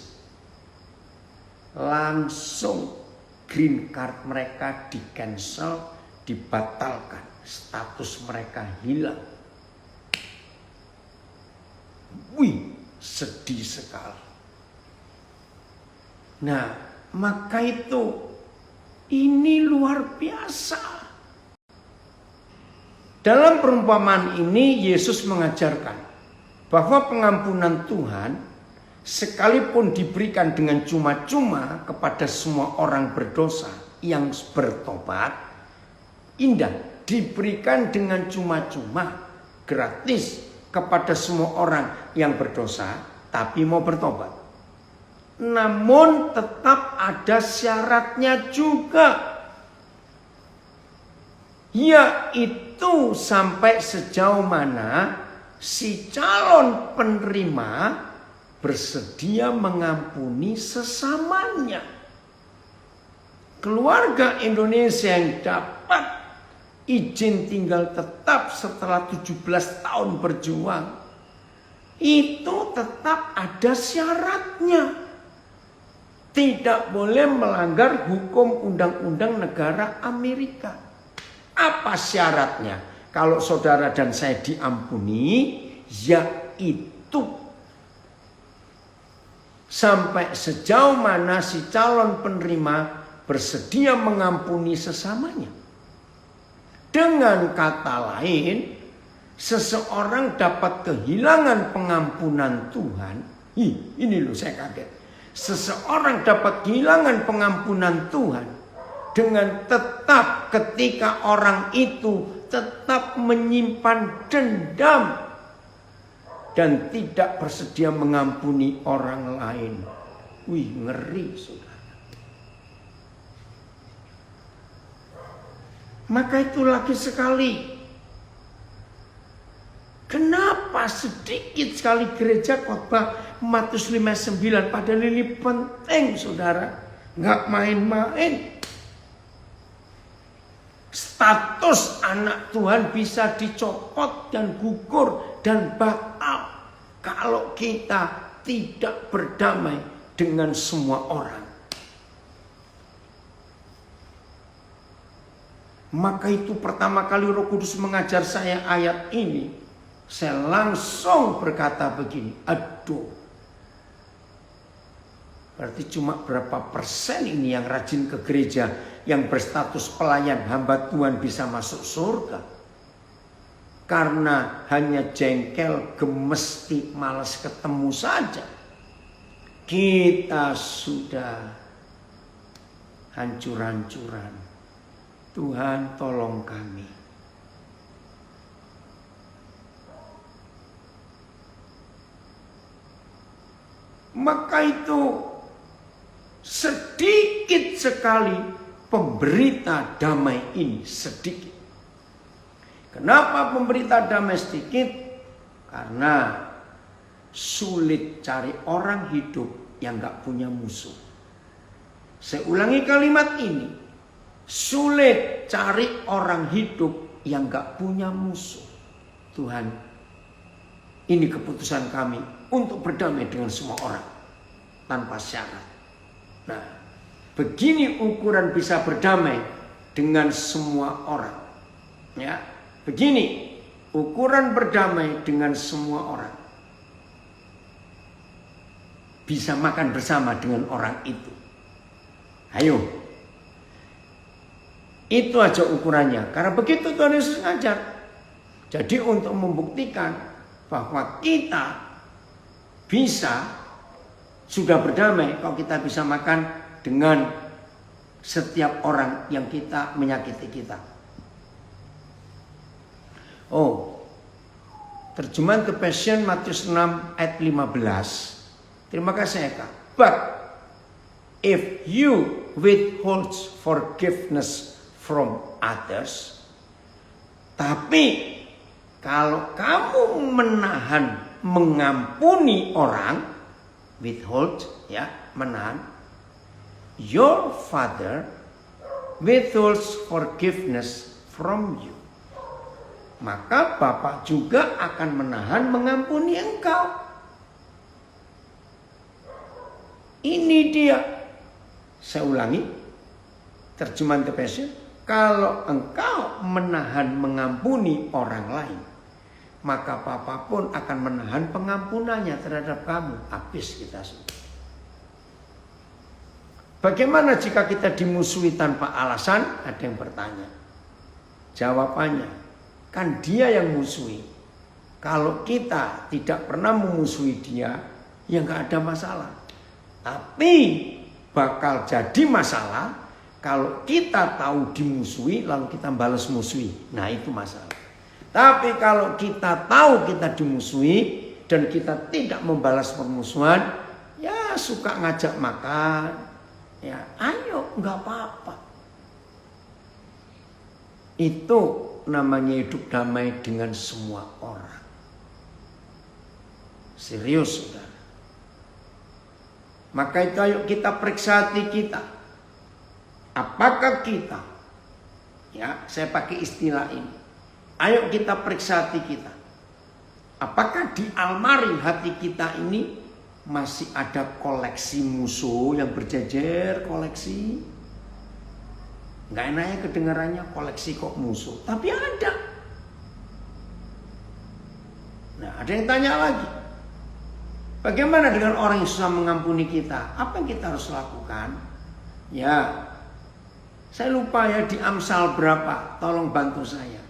Langsung green card mereka di cancel, dibatalkan. Status mereka hilang. Wih, sedih sekali. Nah, maka itu ini luar biasa. Dalam perumpamaan ini Yesus mengajarkan bahwa pengampunan Tuhan sekalipun diberikan dengan cuma-cuma kepada semua orang berdosa yang bertobat, indah, diberikan dengan cuma-cuma, gratis kepada semua orang yang berdosa tapi mau bertobat. Namun tetap ada syaratnya juga, yaitu sampai sejauh mana si calon penerima bersedia mengampuni sesamanya. Keluarga Indonesia yang dapat izin tinggal tetap setelah 17 tahun berjuang, itu tetap ada syaratnya. Tidak boleh melanggar hukum undang-undang negara Amerika. Apa syaratnya? Kalau saudara dan saya diampuni, yaitu sampai sejauh mana si calon penerima bersedia mengampuni sesamanya. Dengan kata lain, seseorang dapat kehilangan pengampunan Tuhan. Ini loh saya kaget. Seseorang dapat kehilangan pengampunan Tuhan dengan tetap ketika orang itu tetap menyimpan dendam dan tidak bersedia mengampuni orang lain. Wih, ngeri saudara. Maka itu lagi sekali. Kenapa sedikit sekali gereja khotbah Matius 5:9, padahal ini penting saudara. Nggak main-main. Status anak Tuhan bisa dicopot dan gugur dan batal kalau kita tidak berdamai dengan semua orang. Maka itu pertama kali Roh Kudus mengajar saya ayat ini, saya langsung berkata begini, aduh, berarti cuma berapa persen ini yang rajin ke gereja, yang berstatus pelayan hamba Tuhan bisa masuk surga. Karena hanya jengkel, gemes, malas ketemu saja, kita sudah hancur-hancuran. Tuhan tolong kami. Maka itu sedikit sekali pemberita damai ini, sedikit. Kenapa pemberita damai sedikit? Karena sulit cari orang hidup yang gak punya musuh. Saya ulangi kalimat ini. Sulit cari orang hidup yang gak punya musuh. Tuhan, ini keputusan kami untuk berdamai dengan semua orang tanpa syarat. Nah, begini ukuran bisa berdamai dengan semua orang. Ya, begini ukuran berdamai dengan semua orang. Bisa makan bersama dengan orang itu. Ayo. Itu aja ukurannya. Karena begitu Tuhan Yesus ngajar. Jadi untuk membuktikan bahwa kita bisa sudah berdamai kalau kita bisa makan dengan setiap orang yang kita menyakiti kita. Oh, terjemahan The Passion Matius 6 ayat 15. Terima kasih Eka. But if you withhold forgiveness from others, tapi kalau kamu menahan, mengampuni orang, withhold, ya, menahan, your Father withholds forgiveness from you. Maka Bapa juga akan menahan, mengampuni engkau. Ini dia. Saya ulangi, terjemahan The Passion. Kalau engkau menahan, mengampuni orang lain, maka Bapa pun akan menahan pengampunannya terhadap kamu. Habis kita semua. Bagaimana jika kita dimusuhi tanpa alasan? Ada yang bertanya. Jawabannya, kan dia yang musuhi. Kalau kita tidak pernah memusuhi dia, ya nggak ada masalah. Tapi bakal jadi masalah kalau kita tahu dimusuhi lalu kita balas musuhi. Nah itu masalah. Tapi kalau kita tahu kita dimusuhi dan kita tidak membalas permusuhan, ya suka ngajak makan, ya ayo nggak apa-apa. Itu namanya hidup damai dengan semua orang. Serius saudara. Maka itu ayo kita periksa hati kita. Apakah kita, ya saya pakai istilah ini, ayo kita periksa hati kita. Apakah di almari hati kita ini masih ada koleksi musuh yang berjejer, koleksi? Nggak enaknya kedengarannya koleksi kok musuh, tapi ada. Nah ada yang tanya lagi, bagaimana dengan orang yang susah mengampuni kita? Apa yang kita harus lakukan? Ya, saya lupa ya di Amsal berapa, tolong bantu saya.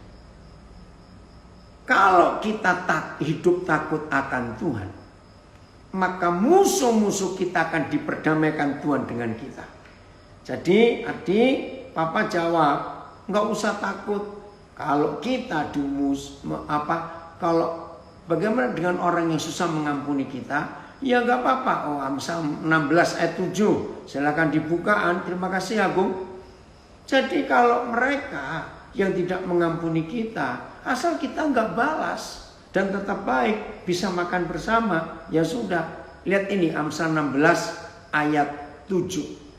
Kalau kita hidup takut akan Tuhan, maka musuh-musuh kita akan diperdamaikan Tuhan dengan kita. Jadi adik, Papa jawab, nggak usah takut. Kalau kita kalau bagaimana dengan orang yang susah mengampuni kita? Ya nggak apa-apa. Oh, Amsal 16 ayat 7. Silakan dibukaan. Terima kasih Agung. Jadi kalau mereka yang tidak mengampuni kita, asal kita nggak balas dan tetap baik, bisa makan bersama, ya sudah. Lihat ini Amsal 16 ayat 7.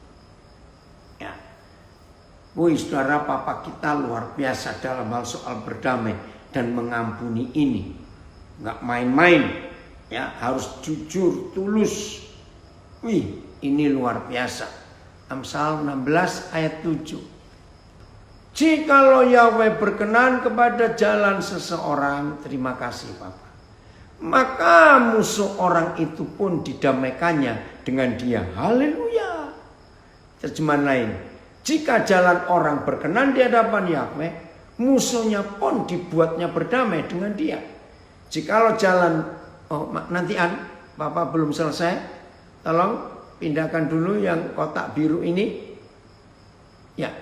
Woi saudara, Papa kita luar biasa dalam hal soal berdamai dan mengampuni ini. Nggak main-main, ya harus jujur, tulus. Wih, ini luar biasa. Amsal 16 ayat 7. Jikalau Yahweh berkenan kepada jalan seseorang, terima kasih Papa, maka musuh orang itu pun didamaikannya dengan dia. Haleluya. Terjemahan lain, jika jalan orang berkenan di hadapan Yahweh, musuhnya pun dibuatnya berdamai dengan dia. Jikalau jalan, Bapak belum selesai, tolong pindahkan dulu yang kotak biru ini. Ya,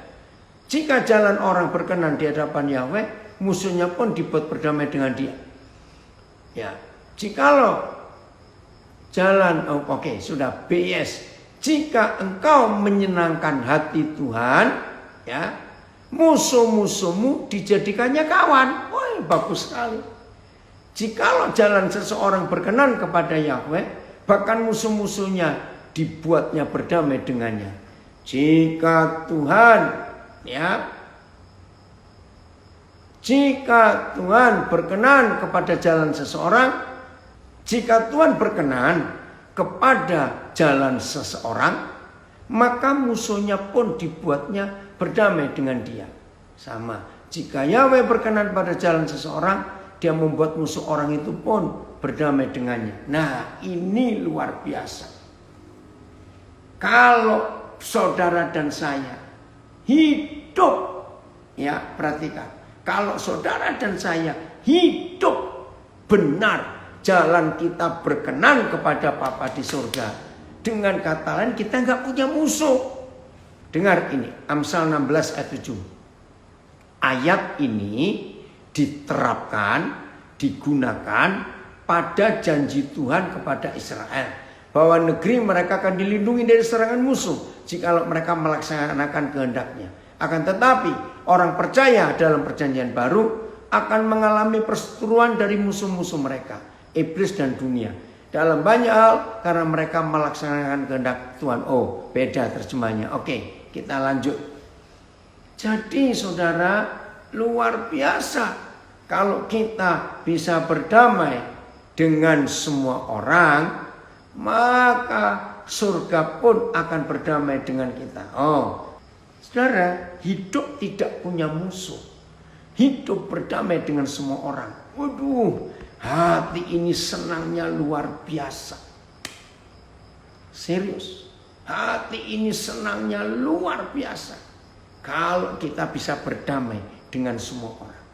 jika jalan orang berkenan di hadapan Yahweh, musuhnya pun dibuat berdamai dengan dia. Ya, jikalau jalan, sudah BS. Jika engkau menyenangkan hati Tuhan, ya, musuh-musuhmu dijadikannya kawan. Wah, bagus sekali. Jikalau jalan seseorang berkenan kepada Yahweh, bahkan musuh-musuhnya dibuatnya berdamai dengannya. Jika Tuhan, ya, jika Tuhan berkenan kepada jalan seseorang, jika Tuhan berkenan kepada jalan seseorang, maka musuhnya pun dibuatnya berdamai dengan dia. Sama, jika Yahweh berkenan pada jalan seseorang, dia membuat musuh orang itu pun berdamai dengannya. Nah, ini luar biasa. Kalau saudara dan saya hidup, ya perhatikan, kalau saudara dan saya hidup benar, jalan kita berkenan kepada Bapa di surga. Dengan kata lain, kita nggak punya musuh. Dengar ini, Amsal 16 ayat 7. Ayat ini diterapkan, digunakan pada janji Tuhan kepada Israel, bahwa negeri mereka akan dilindungi dari serangan musuh jikalau mereka melaksanakan kehendaknya. Akan tetapi orang percaya dalam perjanjian baru akan mengalami perseteruan dari musuh-musuh mereka, iblis dan dunia, dalam banyak hal karena mereka melaksanakan kehendak Tuhan. Oh, beda terjemahnya. Oke, kita lanjut. Jadi saudara, luar biasa kalau kita bisa berdamai dengan semua orang, maka surga pun akan berdamai dengan kita. Oh, saudara, hidup tidak punya musuh. Hidup berdamai dengan semua orang. Waduh, hati ini senangnya luar biasa. Serius, hati ini senangnya luar biasa kalau kita bisa berdamai dengan semua orang.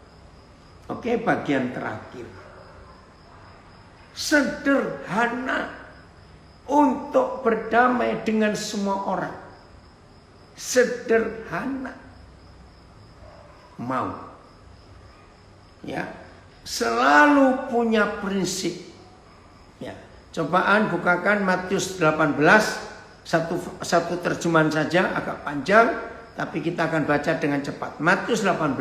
Oke, bagian terakhir. Sederhana untuk berdamai dengan semua orang. Sederhana. Mau. Ya, selalu punya prinsip. Ya, cobaan bukakan Matius 18, satu terjemahan saja, agak panjang, tapi kita akan baca dengan cepat. Matius 18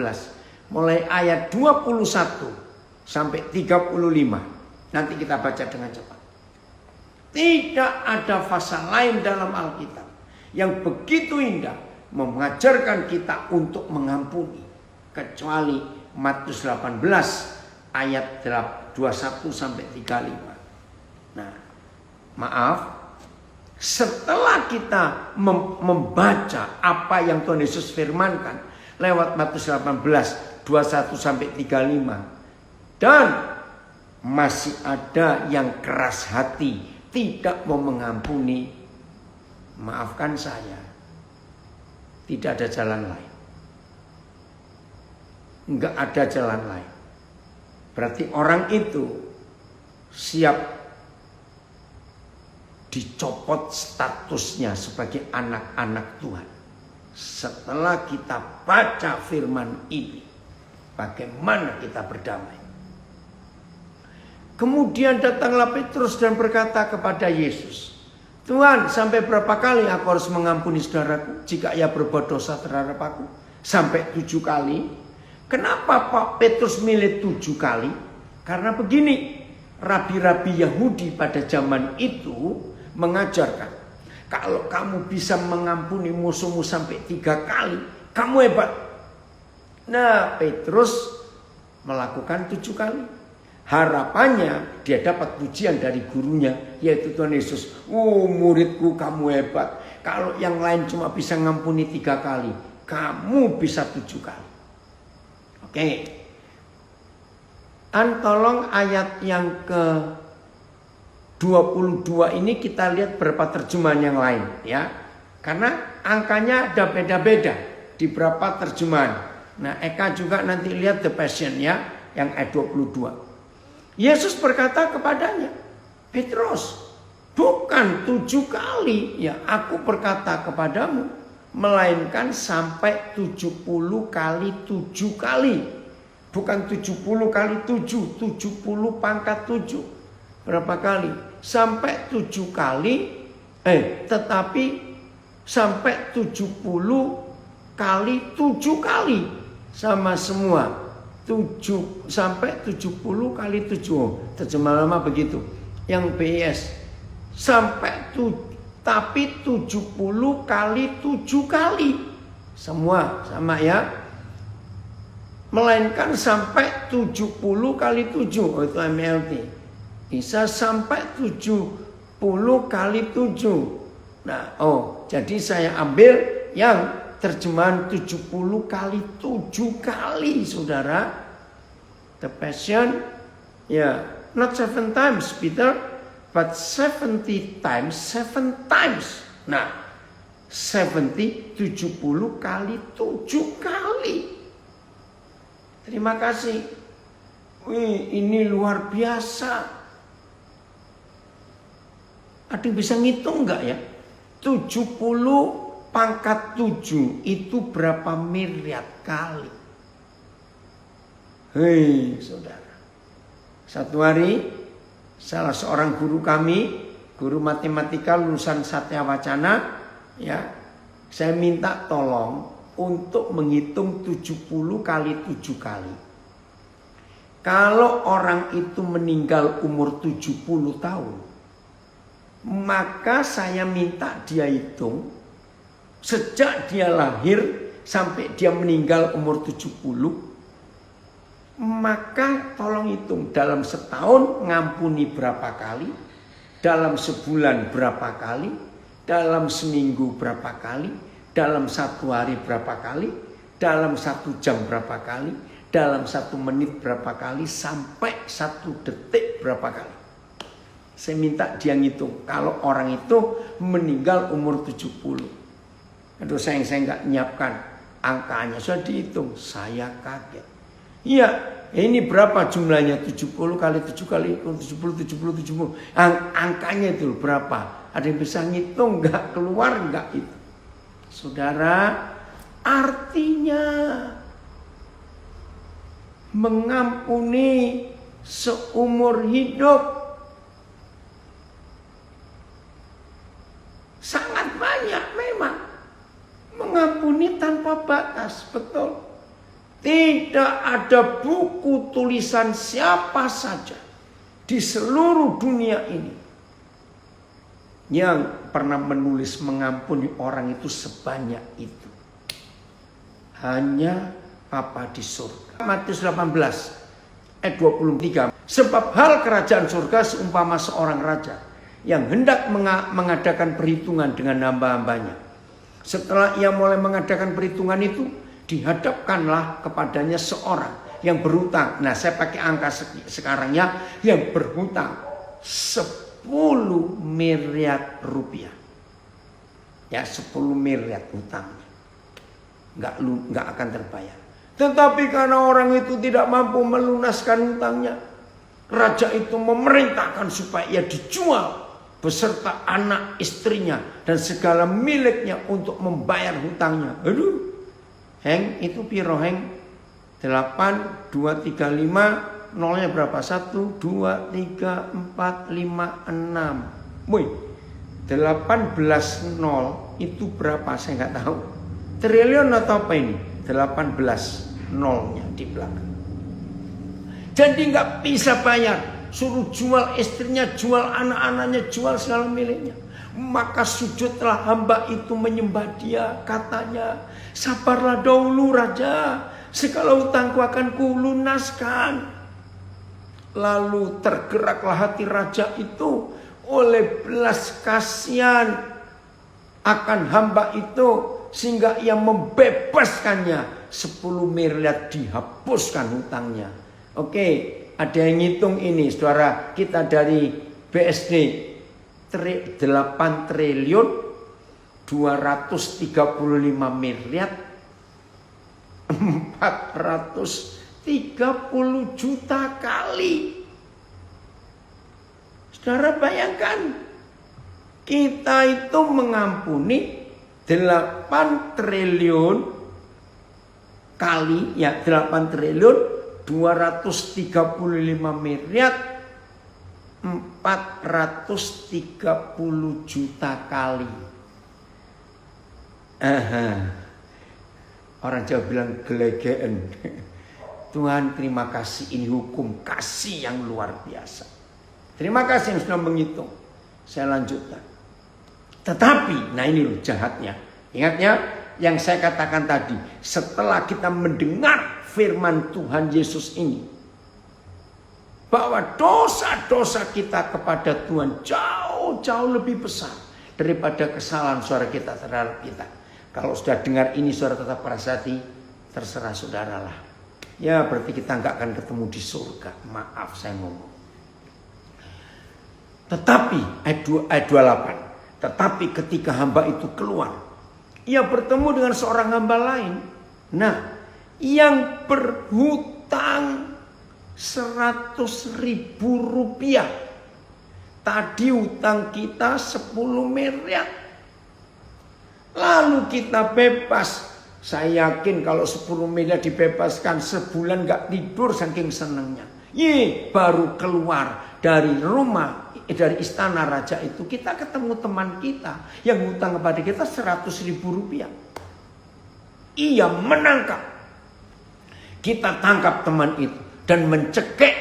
mulai ayat 21 sampai 35. Nanti kita baca dengan cepat. Tidak ada pasal lain dalam Alkitab yang begitu indah mengajarkan kita untuk mengampuni kecuali Matius 18 ayat 21 sampai 35. Nah, maaf, setelah kita membaca apa yang Tuhan Yesus firmankan lewat Matius 18 21 sampai 35, dan masih ada yang keras hati, tidak mau mengampuni, maafkan saya, tidak ada jalan lain. Enggak ada jalan lain. Berarti orang itu siap dicopot statusnya sebagai anak-anak Tuhan. Setelah kita baca firman ini, bagaimana kita berdamai? Kemudian datanglah Petrus dan berkata kepada Yesus, Tuhan, sampai berapa kali aku harus mengampuni saudaraku jika ia berbuat dosa terhadap aku? Sampai 7 kali. Kenapa Pak Petrus milih 7 kali? Karena begini, rabi-rabi Yahudi pada zaman itu mengajarkan, kalau kamu bisa mengampuni musuhmu sampai 3 kali, kamu hebat. Nah, Petrus melakukan 7 kali. Harapannya dia dapat pujian dari gurunya, yaitu Tuhan Yesus. Muridku, kamu hebat. Kalau yang lain cuma bisa ngampuni 3 kali, kamu bisa 7 kali. Oke. Tolong ayat yang ke 22 ini kita lihat beberapa terjemahan yang lain, ya. Karena angkanya ada beda-beda di beberapa terjemahan. Nah, Eka juga nanti lihat The Passion, ya, yang ayat 22. Yesus berkata kepadanya, Petrus, bukan 7 kali ya aku berkata kepadamu, melainkan sampai 70 kali 7 kali. Bukan 70 kali 7, 70 pangkat 7. Berapa kali? Sampai 7 kali, tetapi sampai 70 kali 7 kali. Sama semua. 7 sampai 70 kali 7. Terjemah lama begitu. Yang BIS sampai tapi 70 kali 7 kali. Semua sama, ya. Melainkan sampai 70 kali 7. Oh, itu MLT. Bisa sampai 70 kali 7. Nah, jadi saya ambil yang terjemahan 70 kali 7 kali, saudara. The Passion, ya, not 7 times, Peter, but 70 times, 7 times. Nah, 70 kali 7 kali. Terima kasih. Wih, ini luar biasa. Ada yang bisa ngitung enggak ya? 70 pangkat 7 itu berapa miliar kali? Hei saudara. Satu hari salah seorang guru kami, guru matematika lulusan Satya Wacana, ya, saya minta tolong untuk menghitung 70 kali 7 kali. Kalau orang itu meninggal umur 70 tahun, maka saya minta dia hitung sejak dia lahir sampai dia meninggal umur 70. Maka tolong hitung dalam setahun ngampuni berapa kali, dalam sebulan berapa kali, dalam seminggu berapa kali, dalam satu hari berapa kali, dalam 1 jam berapa kali, dalam 1 menit berapa kali, sampai 1 detik berapa kali. Saya minta dia ngitung kalau orang itu meninggal umur 70. Aduh saya nggak nyiapkan angkanya, sudah dihitung, saya kaget. Iya, ini berapa jumlahnya? 70 kali 7 kali 70. Angkanya itu berapa? Ada yang bisa ngitung nggak? Keluar nggak itu? Saudara, artinya mengampuni seumur hidup sangat banyak memang. Mengampuni tanpa batas, betul. Tidak ada buku tulisan siapa saja di seluruh dunia ini yang pernah menulis mengampuni orang itu sebanyak itu. Hanya Bapa di surga. Matius 18 ayat 23. Sebab hal kerajaan surga seumpama seorang raja yang hendak mengadakan perhitungan dengan hamba-hambanya. Setelah ia mulai mengadakan perhitungan itu, dihadapkanlah kepadanya seorang yang berhutang. Nah, saya pakai angka sekarang ya, yang berhutang 10 miliar rupiah. Ya, 10 miliar hutangnya. Enggak akan terbayar. Tetapi karena orang itu tidak mampu melunaskan hutangnya, raja itu memerintahkan supaya ia dijual beserta anak istrinya dan segala miliknya untuk membayar hutangnya. Aduh. Heng itu piro heng? 8, 2, 3, 5. Nolnya berapa? 1, 2, 3, 4, 5, 6. Wih, 18 nol itu berapa? Saya nggak tahu. Triliun atau apa ini? 18 nolnya di belakang. Jadi nggak bisa bayar. Suruh jual istrinya, jual anak-anaknya, jual segala miliknya. Maka sujudlah hamba itu menyembah dia. Katanya, sabarlah dahulu raja, segala hutangku akan kulunaskan. Lalu tergeraklah hati raja itu oleh belas kasihan akan hamba itu, sehingga ia membebaskannya. 10 miliar dihapuskan hutangnya. Oke, ada yang ngitung ini, saudara kita dari BSD. 8 triliun 235 miliar 430 juta kali. Saudara bayangkan, kita itu mengampuni 8 triliun kali, ya 8 triliun 235 miliar 430 juta kali. Orang Jawa bilang gelegeen. Tuhan terima kasih, ini hukum kasih yang luar biasa. Terima kasih yang sudah menghitung. Saya lanjutkan. Tetapi, nah ini loh jahatnya. Ingat ya, yang saya katakan tadi. Setelah kita mendengar firman Tuhan Yesus ini, bahwa dosa-dosa kita kepada Tuhan jauh-jauh lebih besar daripada kesalahan saudara kita terhadap kita. Kalau sudah dengar ini saudara tetap keras hati, terserah saudara lah. Ya berarti kita nggak akan ketemu di surga. Maaf saya ngomong. Tetapi ayat 28. Tetapi ketika hamba itu keluar, ia bertemu dengan seorang hamba lain. Nah, yang berhutang 100.000 rupiah. Tadi utang kita 10 miliar. Lalu kita bebas. Saya yakin kalau 10 miliar dibebaskan, sebulan gak tidur saking senangnya. Baru keluar dari rumah, dari istana raja itu, kita ketemu teman kita yang hutang kepada kita 100.000 rupiah. Ia menangkap. Kita tangkap teman itu dan mencekik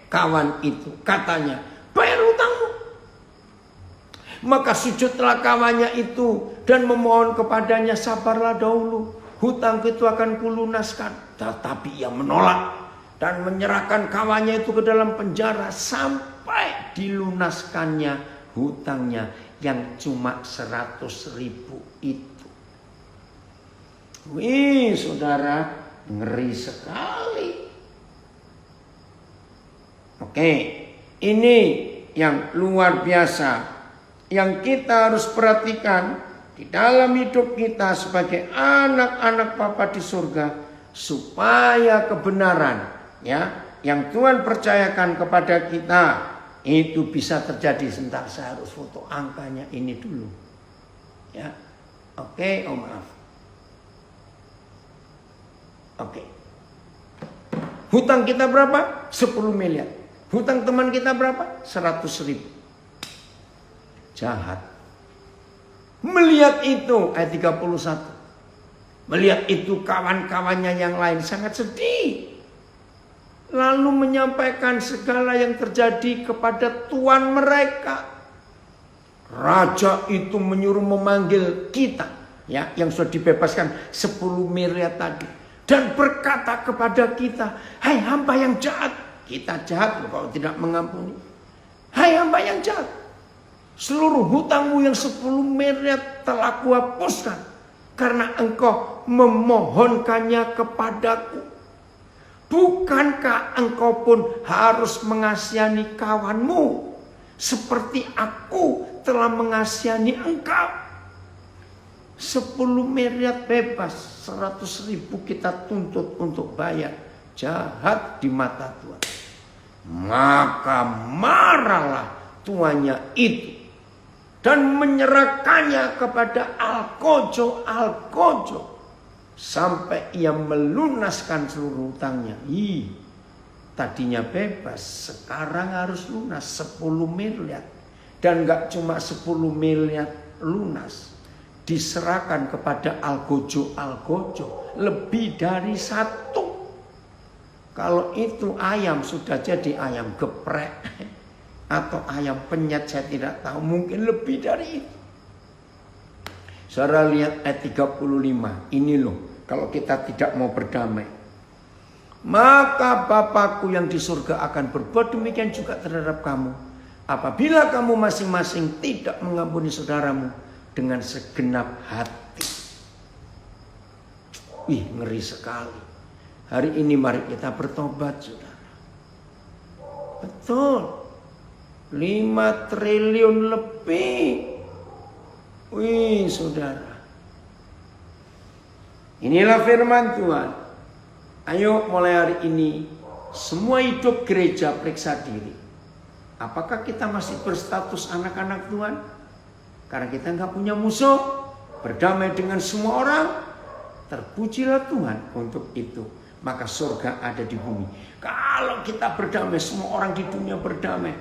kawan itu. Katanya, bayar hutangmu. Maka sujudlah kawannya itu dan memohon kepadanya, sabarlah dahulu, hutang itu akan kulunaskan. Tetapi ia menolak dan menyerahkan kawannya itu ke dalam penjara sampai dilunaskannya hutangnya yang cuma 100.000 itu. Wih, saudara, ngeri sekali. Oke, ini yang luar biasa yang kita harus perhatikan di dalam hidup kita sebagai anak-anak Bapa di surga, supaya kebenaran yang Tuhan percayakan kepada kita itu bisa terjadi. Sebentar, saya harus foto angkanya ini dulu. Ya, oke, maaf. Oke. Hutang kita berapa? 10 miliar. Hutang teman kita berapa? 100.000. Jahat. Melihat itu, ayat 31. Melihat itu kawan-kawannya yang lain sangat sedih. Lalu menyampaikan segala yang terjadi kepada tuan mereka. Raja itu menyuruh memanggil kita, yang sudah dibebaskan 10 miliar tadi. Dan berkata kepada kita, hai hamba yang jahat. Kita jahat kalau tidak mengampuni. Hai hamba yang jahat, seluruh hutangmu yang 10 miliar telah kuhapuskan, karena engkau memohonkannya kepadaku. Bukankah engkau pun harus mengasihani kawanmu seperti aku telah mengasihani engkau? 10 miliar bebas, 100.000 kita tuntut untuk bayar. Jahat di mata Tuhan. Maka marahlah tuannya itu dan menyerahkannya kepada Algojo sampai ia melunaskan seluruh hutangnya. Tadinya bebas, sekarang harus lunas 10 miliar. Dan gak cuma 10 miliar lunas, diserahkan kepada Algojo lebih dari 1. Kalau itu ayam sudah jadi ayam geprek atau ayam penyet, saya tidak tahu, mungkin lebih dari itu. Saudara lihat ayat 35. Ini loh, kalau kita tidak mau berdamai, maka Bapakku yang di surga akan berbuat demikian juga terhadap kamu, apabila kamu masing-masing tidak mengampuni saudaramu dengan segenap hati. Ngeri sekali. Hari ini mari kita bertobat, saudara. Betul. 5 triliun lebih. Saudara. Inilah firman Tuhan. Ayo mulai hari ini, semua hidup gereja periksa diri. Apakah kita masih berstatus anak-anak Tuhan? Karena kita nggak punya musuh, berdamai dengan semua orang. Terpujilah Tuhan untuk itu. Maka surga ada di bumi. Kalau kita berdamai, semua orang di dunia berdamai.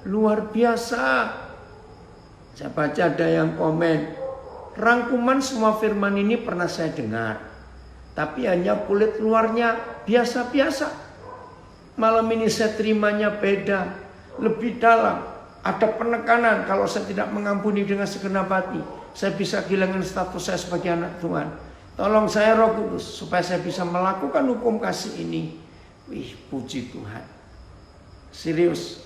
Luar biasa. Saya baca ada yang komen, rangkuman semua firman ini pernah saya dengar, tapi hanya kulit luarnya biasa-biasa. Malam ini saya terimanya beda, lebih dalam. Ada penekanan kalau saya tidak mengampuni dengan segenap hati, saya bisa kehilangan status saya sebagai anak Tuhan. Tolong saya Roh Kudus supaya saya bisa melakukan hukum kasih ini. Puji Tuhan. Serius.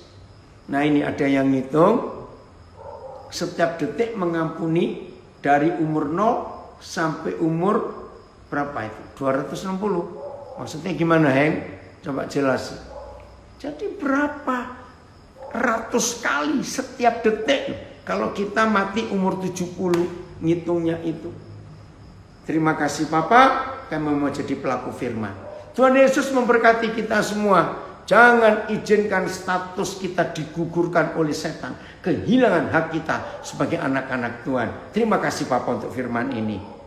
Nah, ini ada yang ngitung setiap detik mengampuni dari umur 0 sampai umur berapa itu? 260. Maksudnya gimana, Heng? Coba jelasin. Jadi berapa ratus kali setiap detik kalau kita mati umur 70, ngitungnya itu. Terima kasih Papa, kami mau jadi pelaku firman. Tuhan Yesus memberkati kita semua. Jangan izinkan status kita digugurkan oleh setan. Kehilangan hak kita sebagai anak-anak Tuhan. Terima kasih Bapak untuk firman ini.